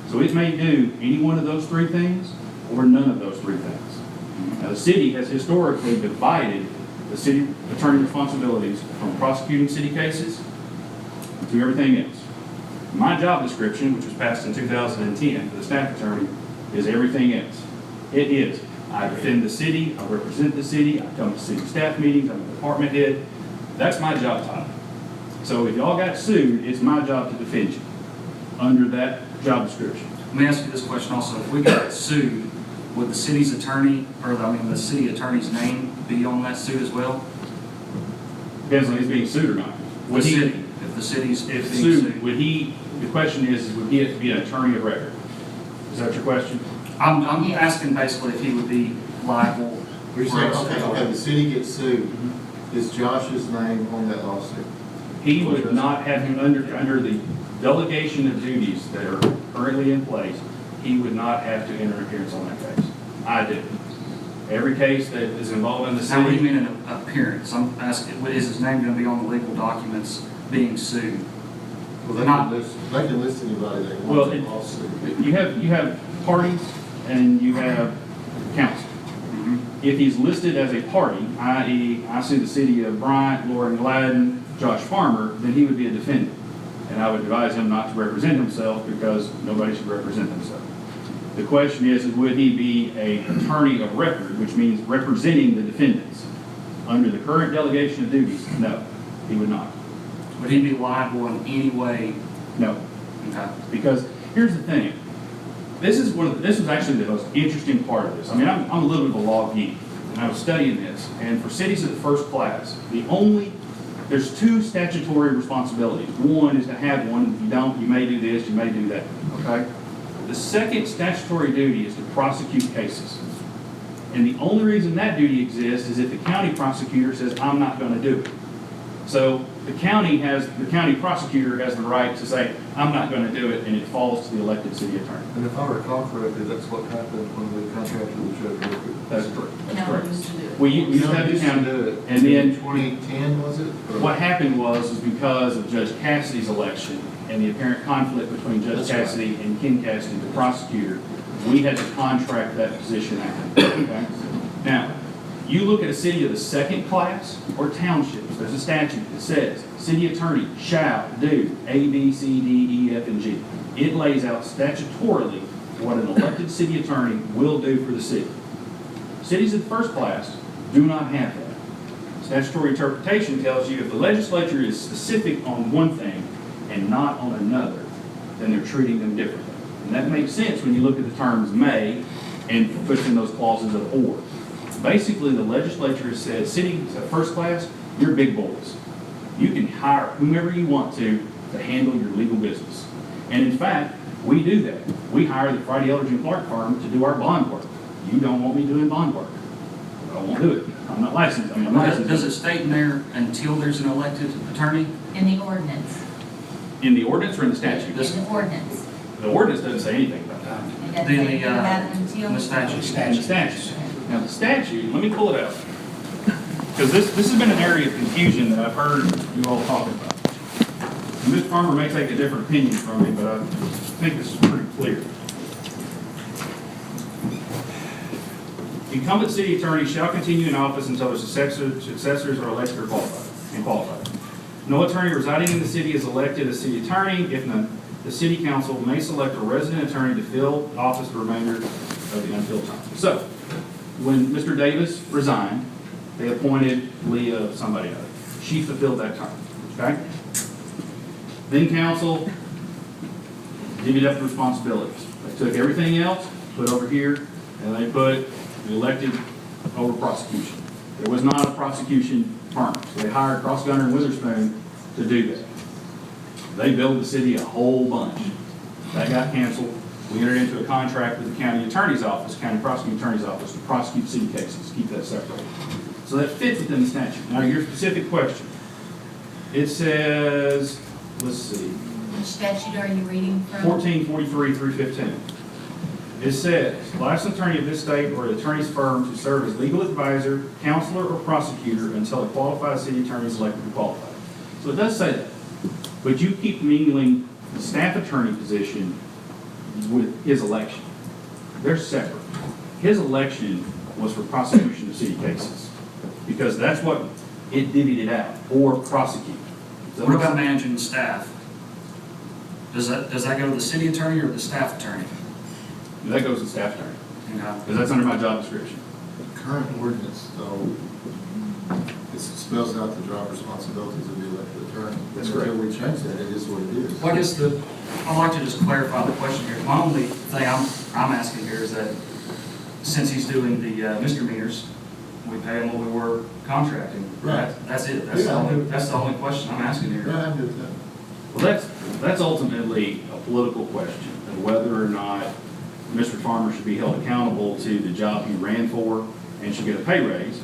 So it may do any one of those three things or none of those three things. Now, the city has historically divided the city attorney responsibilities from prosecuting city cases to everything else. My job description, which was passed in 2010 for the staff attorney, is everything else. It is, I defend the city, I represent the city, I come to city staff meetings, I'm a department head. That's my job title. So if y'all got sued, it's my job to defend you under that job description. Let me ask you this question also. If we got sued, would the city's attorney, the city attorney's name be on that suit as well? Depends on if he's being sued or not. If the city's being sued. Would he, the question is, would he have to be an attorney of record? Is that your question? I'm asking basically if he would be liable. You're saying, okay, the city gets sued. Is Josh's name on that lawsuit? He would not have him under the delegation of duties that are currently in place. He would not have to enter appearance on that case. I do. Every case that is involved in the city. Now, what do you mean an appearance? I'm asking, is his name going to be on the legal documents being sued? Well, they can list anybody they want in the lawsuit. You have parties and you have counsel. If he's listed as a party, i.e. I sue the city of Bryant, Lauren Gladden, Josh Farmer, then he would be a defendant. And I would advise him not to represent himself because nobody should represent themselves. The question is, would he be an attorney of record, which means representing the defendants? Under the current delegation of duties, no, he would not. Would he be liable in any way? No. Okay. Because here's the thing. This is actually the most interesting part of this. I mean, I'm a little bit of a law geek, and I was studying this, and for cities of the first class, there's two statutory responsibilities. One is to have one. If you don't, you may do this, you may do that, okay? The second statutory duty is to prosecute cases. And the only reason that duty exists is if the county prosecutor says, I'm not going to do it. So the county prosecutor has the right to say, I'm not going to do it, and it falls to the elected city attorney. And if I recall correctly, that's what happened when we contracted with Judge Rickard. That's correct. That's correct. Used to do it. We used to have the county do it. And then 2010, was it? what happened was because of Judge Cassidy's election and the apparent conflict between Judge Cassidy and Ken Cassidy, the prosecutor, we had to contract that position out. Okay? Now, you look at a city of the second class or townships, there's a statute that says city attorney shall do A, B, C, D, E, F, and G. It lays out statutorily what an elected city attorney will do for the city. Cities of the first class do not have that. Statutory interpretation tells you if the legislature is specific on one thing and not on another, then they're treating them differently. And that makes sense when you look at the terms may and puts in those clauses of or. Basically, the legislature has said, cities of first class, you're big boys. You can hire whomever you want to handle your legal business. And in fact, we do that. We hire the Friday Eldridge & Clark firm to do our bond work. You don't want me doing bond work. I won't do it. I'm not licensed. I'm licensed. Does it state in there until there's an elected attorney? In the ordinance. In the ordinance or in the statute? In the ordinance. The ordinance doesn't say anything about that. It doesn't say anything about it until. In the statute. Now, the statute, let me pull it out. Because this has been an area of confusion that I've heard you all talking about. And Mr. Farmer may take a different opinion from me, but I think this is pretty clear. Incumbent city attorneys shall continue in office until their successors are elected or qualified. No attorney residing in the city is elected as city attorney. If not, the city council may select a resident attorney to fill office the remainder of the unfilled term. So, when Mr. Davis resigned, they appointed Leah somebody else. She fulfilled that term, okay? Then council divvied up the responsibilities. They took everything else, put over here, and they put the elected over prosecution. There was not a prosecution firm, so they hired Cross Gunner and Witherspoon to do that. They billed the city a whole bunch. That got canceled. We entered into a contract with the county attorney's office, county prosecuting attorney's office, to prosecute city cases, keep that separate. So that fits within the statute. Now, your specific question. It says, let's see. Which statute are you reading from? 1443 through 15. It says, licensed attorney of this state or attorney's firm to serve as legal advisor, counselor, or prosecutor until a qualified city attorney is elected and qualified. So it does say that. But you keep mingling the staff attorney position with his election. They're separate. His election was for prosecution of city cases because that's what it divvied it out, or prosecute. So What about managing the staff? Does that go to the city attorney or the staff attorney? That goes to staff attorney, Okay. because that's under my job description. Current ordinance, though, it spells out the job responsibilities of the elected attorney. That's correct. Until we change that, it is what it is. Well, I guess I'd like to just clarify the question here. My only thing I'm asking here is that since he's doing the misdemeanors, we pay him what we were contracting. Right. That's it. That's the only question I'm asking here. Yeah, I do that. Well, that's ultimately a political question of whether or not Mr. Farmer should be held accountable to the job he ran for and should get a pay raise,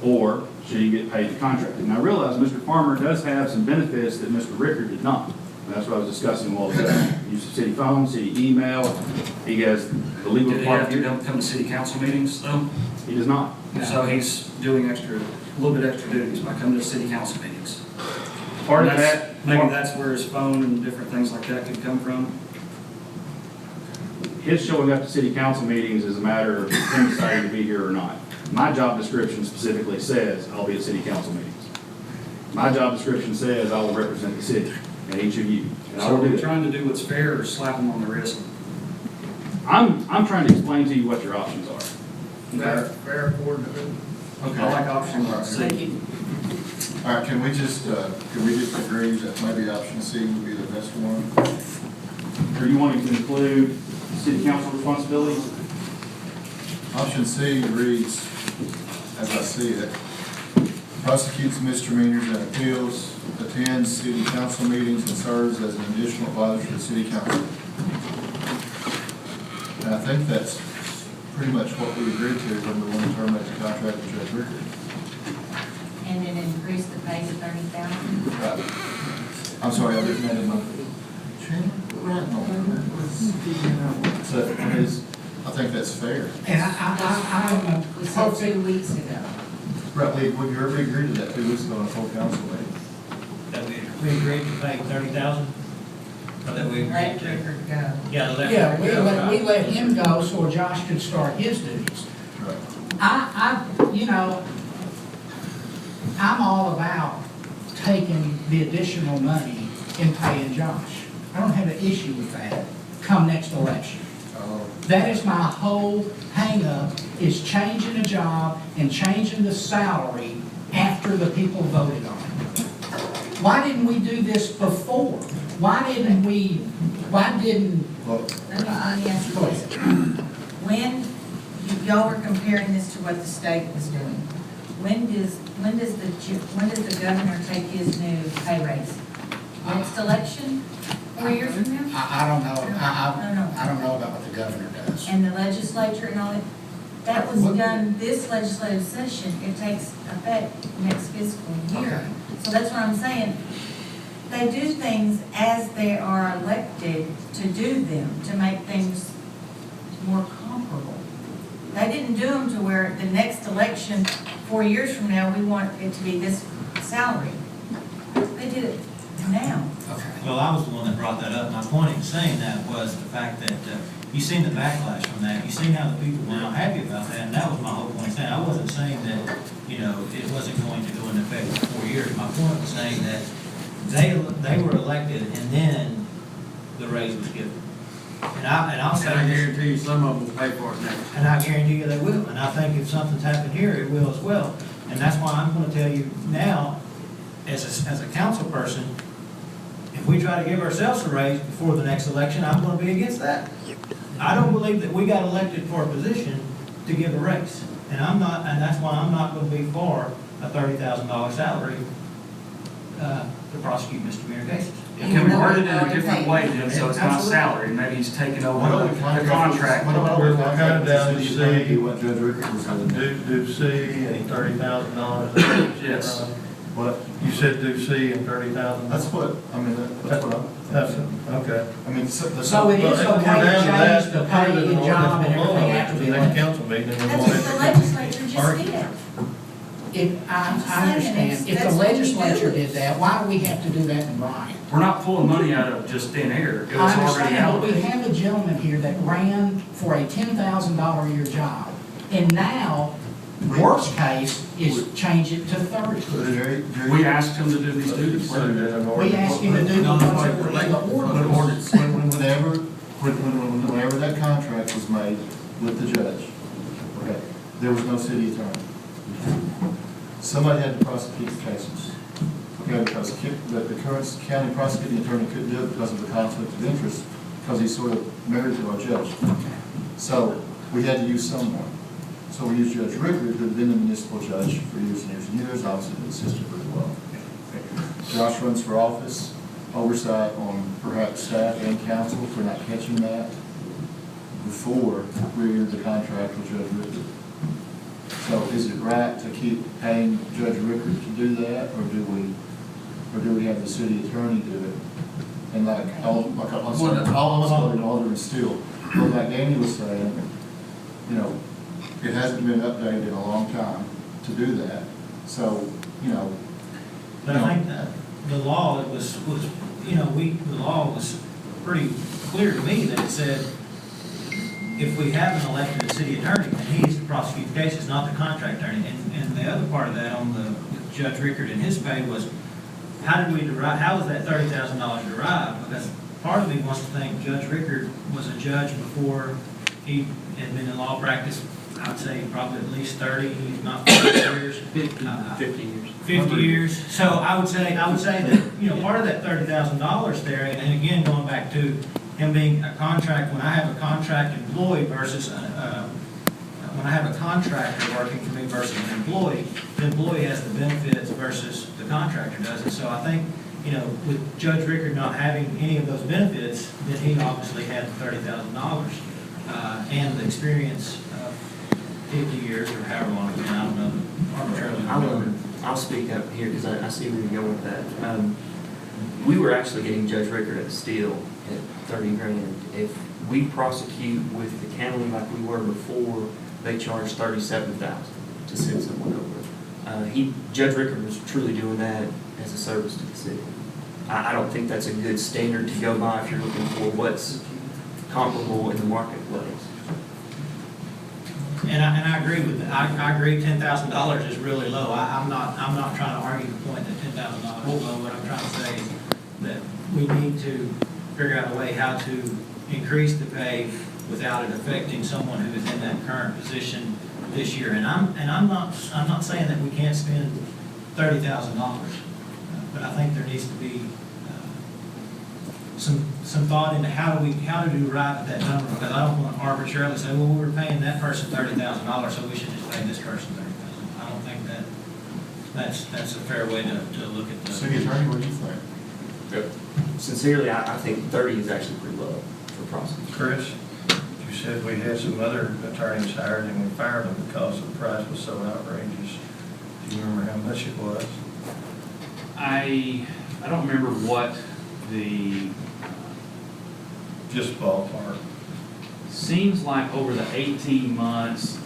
or should he get paid the contract? And I realize Mr. Farmer does have some benefits that Mr. Ricker did not. And that's what I was discussing a while ago. Use of city phone, city email. He has the legal Did he have department. to come to city council meetings though? He does not. So he's doing a little bit extra duties by coming to city council meetings. Part of that, Maybe that's where his phone and different things like that could come from. his showing up to city council meetings is a matter of him deciding to be here or not. My job description specifically says I'll be at city council meetings. My job description says I will represent the city and each of you. And I So will do we're that. trying to do what's fair or slap him on the wrist? I'm trying to explain to you what your options are. Okay? Fair coordinated. Okay, I like option C. Thank you. All right, can we just agree that maybe option C would be the best one? Are you wanting to include city council responsibilities? Option C reads, as I see it, prosecutes misdemeanors and appeals, attends city council meetings, and serves as an additional advisor to the city council. And I think that's pretty much what we agreed to when we wanted to terminate the contract with Judge Ricker. And then increase the pay to $30,000. Right. I'm sorry, I didn't have it in my. Right, no. So, I think that's fair. And I'm We said 2 weeks ago. Right, we agreed to that 2 weeks ago on a full council meeting. That we agreed to pay 30,000? Or that we Let agreed to? Rickard go. Yeah, let Yeah, Rickard we go. let him go so Josh could start his duties. Right. You know, I'm all about taking the additional money and paying Josh. I don't have an issue with that come next election. That is my whole hang-up is changing a job and changing the salary after the people voted on it. Why didn't we do this before? Why didn't? Let me ask you this. When y'all were comparing this to what the state was doing, when does the governor take his new pay raise? Next election, 4 years from now? I don't know. No. I don't know about what the governor does. And the legislature and all that, that was done this legislative session, it takes effect next fiscal year. Okay. So that's what I'm saying. They do things as they are elected to do them, to make things more comparable. They didn't do them to where the next election, 4 years from now, we want it to be this salary. They did it now. Okay. Well, I was the one that brought that up. My point in saying that was the fact that you seen the backlash from that. You seen how the people were not happy about that, and that was my whole point. Saying I wasn't saying that, you know, it wasn't going to go into effect for 4 years. My point was saying that they were elected and then the raise was given. And I'll say, I guarantee you some of them will pay for it next. and I guarantee you they will. And I think if something's happened here, it will as well. And that's why I'm going to tell you now, as a council person, if we try to give ourselves a raise before the next election, I'm going to be against that. I don't believe that we got elected for a position to give a raise. And that's why I'm not going to be for a $30,000 salary to prosecute misdemeanor cases. Can we word it in a different way then, so it's not salary, maybe he's taking over the contract? We're kind of down to See C, what Judge Rickard was going to do. do C and $30,000. Yes. What? You said do C and $30,000? That's what, I mean, that's what I'm. That's, okay. I mean, So it is Well, okay we're to down that, change the to put pay it in and job and ordinance everything below after at the the next election. council meeting. And That's what the legislature just did. I understand, if the legislature did that, why do we have to do that in writing? We're not pulling money out of just thin air, it was I already understand, but we allocated. have a gentleman here that ran for a $10,000 a year job, and now, worst case, is change it to 30. We asked him to do these duties. Put it in an We ordinance. asked him to do the ones that were in the ordinance. Whenever that contract was made with the judge, okay, there was no city attorney. Somebody had to prosecute the cases. Okay, because the current county prosecuting attorney couldn't do it because of the conflict of interest, because he's sort of married to our judge. So we had to use someone. So we used Judge Rickard, who had been a municipal judge for years and years and years, obviously did the system really well. Josh runs for office, oversight on perhaps staff and council for not catching that before we entered the contract with Judge Rickard. So is it right to keep paying Judge Rickard to do that, or do we have the city attorney do it? And like Alderman Steele, but like Danny was saying, you know, it hasn't been updated in a long time to do that. So, you know. But I think that the law was the law was pretty clear to me that it said if we have an elected city attorney, then he needs to prosecute the cases, not the contract attorney. And the other part of that on the Judge Rickard and his pay was, how was that $30,000 derived? Because part of me wants to think Judge Rickard was a judge before he had been in law practice. I'd say probably at least 30, he's not 40 years. 50 years. 50 years. So I would say that, you know, part of that $30,000 there, and again, going back to him being a contract, when I have a contract employee versus, when I have a contractor working for me versus an employee, the employee has the benefits versus the contractor doesn't. So I think, you know, with Judge Rickard not having any of those benefits, then he obviously had $30,000 and the experience of 50 years or however long it's been, I don't know, arbitrarily. I'll speak up here because I see where you're going with that. We were actually getting Judge Rickard at Steele at 30 grand. If we prosecute with the county like we were before, they charge 37,000 to send someone over. Judge Rickard was truly doing that as a service to the city. I don't think that's a good standard to go by if you're looking for what's comparable in the marketplace. And I agree with that. I agree $10,000 is really low. I'm not trying to argue the point that $10,000 is low. What I'm trying to say is that we need to figure out a way how to increase the pay without it affecting someone who is in that current position this year, and I'm not saying that we can't spend $30,000, but I think there needs to be some thought into how do we arrive at that number, because I don't want to arbitrarily say, well, we were paying that person $30,000, so we should just pay this person $30,000. I don't think that's a fair way to look at the. City Attorney, what do you think? Sincerely, I think 30 is actually pretty low for prosecutors. Chris, you said we had some other attorneys hired and we fired them because the price was so outrageous. Do you remember how much it was? I don't remember what the, Just ballpark. seems like over the 18 months,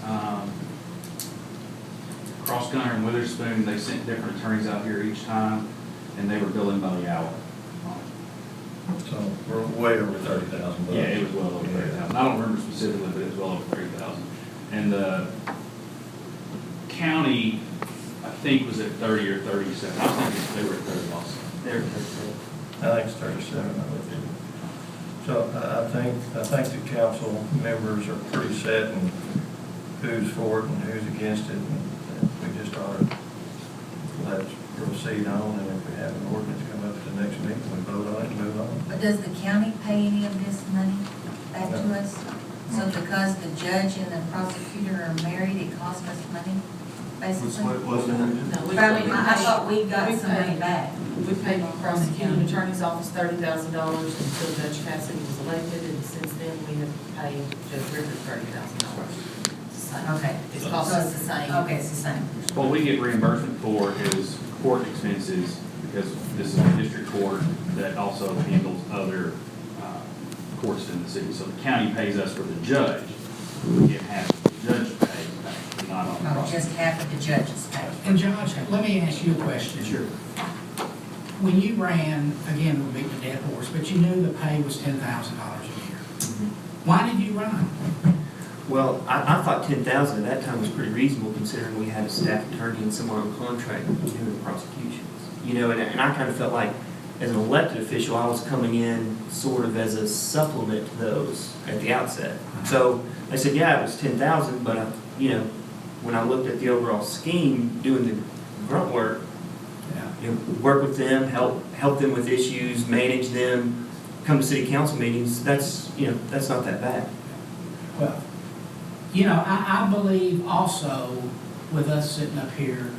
Cross Gunner and Witherspoon, they sent different attorneys out here each time, and they were billing by the hour. So we're way over 30,000 bucks. Yeah, it was well over 30,000. I don't remember specifically, but it was well over 30,000. And the county, I think, was at 30 or 37. I was thinking they were at 30 also. They were 37. I think it's 37, I'm with you. So I think the council members are pretty set in who's for it and who's against it. And we just ought to let it proceed on, and if we have an ordinance come up at the next meeting, we vote on it and move on. But does the county pay any of this money back to No. us? So because the judge and the prosecutor are married, it costs us money, basically? What was it? No, But I mean, I thought we got some money back. We paid the prosecuting attorney's office $30,000 until Judge Cassidy was elected, and since then, we have paid Judge Rivers $30,000. Okay. It's cost us the same. Okay, it's the same. What we get reimbursement for is court expenses, because this is a district court that also handles other courts in the city. So the county pays us for the judge. We get half of the judge pay, not on the Oh, prosecutor. just half of the judge's pay. And Josh, let me ask you a question. Sure. When you ran, again, we'll beat the dead horse, but you knew the pay was $10,000 a year. Why did you run? Well, I thought 10,000 at that time was pretty reasonable, considering we had a staff attorney and someone on contract doing the prosecutions. You know, and I kind of felt like, as an elected official, I was coming in sort of as a supplement to those at the outset. So I said, yeah, it was 10,000, but you know, when I looked at the overall scheme, doing the grunt work, you know, work with them, help them with issues, manage them, come to city council meetings, that's not that bad. Well, you know, I believe also with us sitting up here,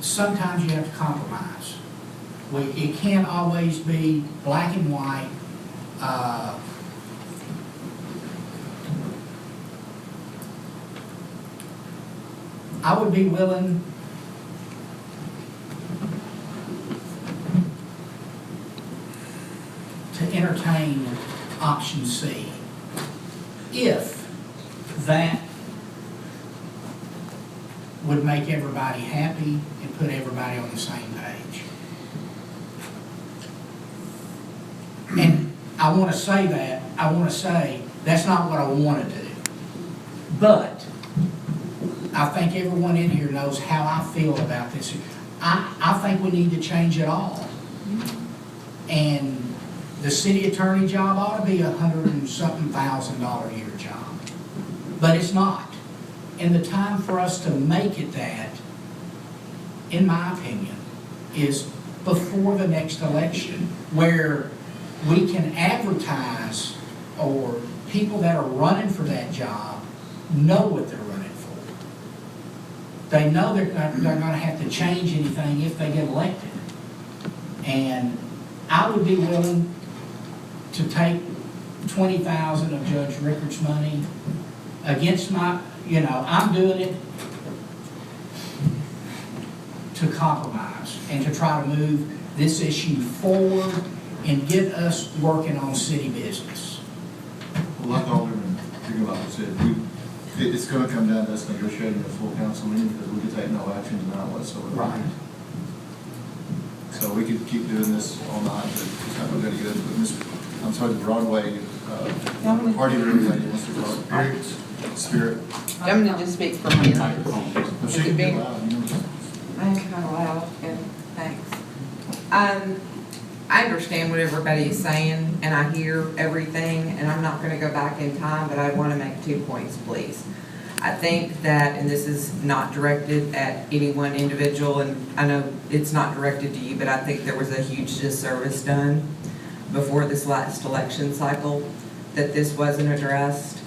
sometimes you have to compromise. It can't always be black and white. I would be willing to entertain option C if that would make everybody happy and put everybody on the same page. And I want to say that's not what I want to do. But I think everyone in here knows how I feel about this. I think we need to change it all. And the city attorney job ought to be $100,000-something a year job. But it's not. And the time for us to make it that, in my opinion, is before the next election, where we can advertise, or people that are running for that job know what they're running for. They know they're going to have to change anything if they get elected. And I would be willing to take $20,000 of Judge Rickard's money against my, I'm doing it to compromise and to try to move this issue forward and get us working on city business. Well, like Alderman Greenblatt said, it's going to come down to us negotiating the full council meeting, because we could take no action tonight whatsoever. Right. So we could keep doing this all night, but it's not going to be good. But I'm sorry, the Broadway party room lady wants to talk. Spirit. I'm going to just speak for me. Well, she can be loud, I'm kind of loud, and thanks. I understand what everybody is saying, and I hear everything, and I'm not going to go back in time, but I want to make 2 points, please. I think that, and this is not directed at any one individual, and I know it's not directed to you, but I think there was a huge disservice done before this last election cycle, that this wasn't addressed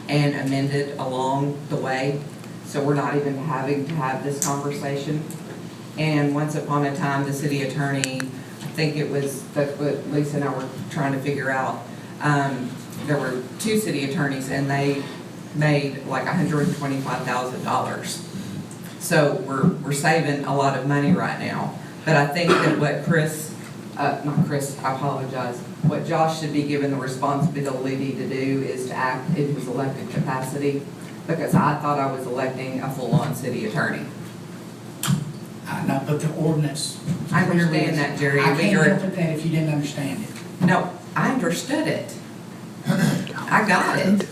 and amended along the way. So we're not even having to have this conversation. And once upon a time, the city attorney, I think it was, that's what Lisa and I were trying to figure out. There were 2 city attorneys and they made like $125,000. So we're saving a lot of money right now. But I think that what I apologize, what Josh should be given the responsibility to do is to act in his elected capacity, because I thought I was electing a full-on city attorney. No, but the ordinance. I understand that, Jerry. I but can't you're- help it that if you didn't understand it. No, I understood it. I got it.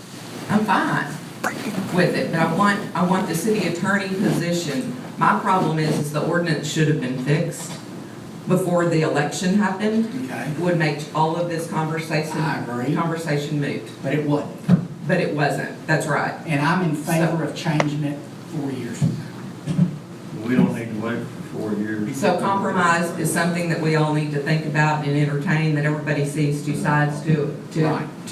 I'm fine with it, but I want the city attorney position. My problem is the ordinance should have been fixed before the election happened. Okay. It would make all of this conversation. I agree. Conversation moot. But it wasn't. But it wasn't. That's right. And I'm in favor of changing it 4 years from now. We don't need to wait for 4 years. So compromise is something that we all need to think about and entertain, that everybody sees 2 sides to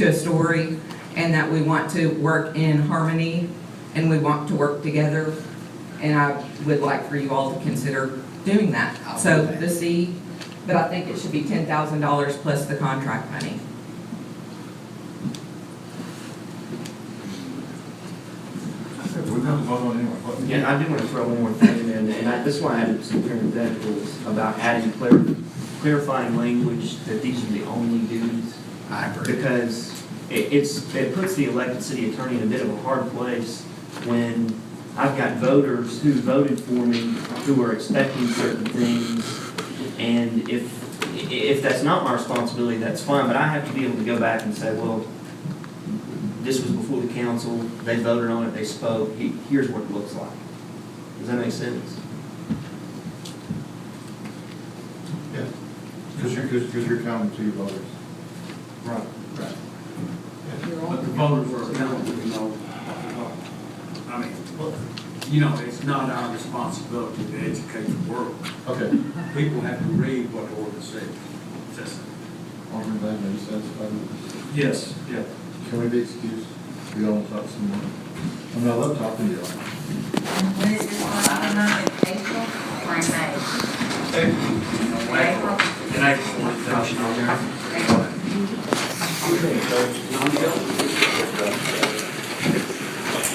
a story, and that we want to work in harmony and we want to work together. And I would like for you all to consider doing that. I'll So do that. the C, but I think it should be $10,000 plus the contract money. Yeah, I do want to throw one more thing in, and this is why I added some parentheticals about adding clarifying language that these are the only duties. I agree. Because it puts the elected city attorney in a bit of a hard place when I've got voters who voted for me who are expecting certain things, and if that's not my responsibility, that's fine, but I have to be able to go back and say, well, this was before the council, they voted on it, they spoke, here's what it looks like. Does that make sense? Yeah, because you're counting to your voters. Right. Right. But the voters are accountable, I mean, it's not our responsibility to educate the world. Okay. People have to read what the ordinance says. Alderman Bladner, you satisfied with this? Yes, yeah. Can we be excused? We don't want to talk some more. I mean, I love talking to you. When is this one, I don't know, in April or in May? April. In April, 2000. April.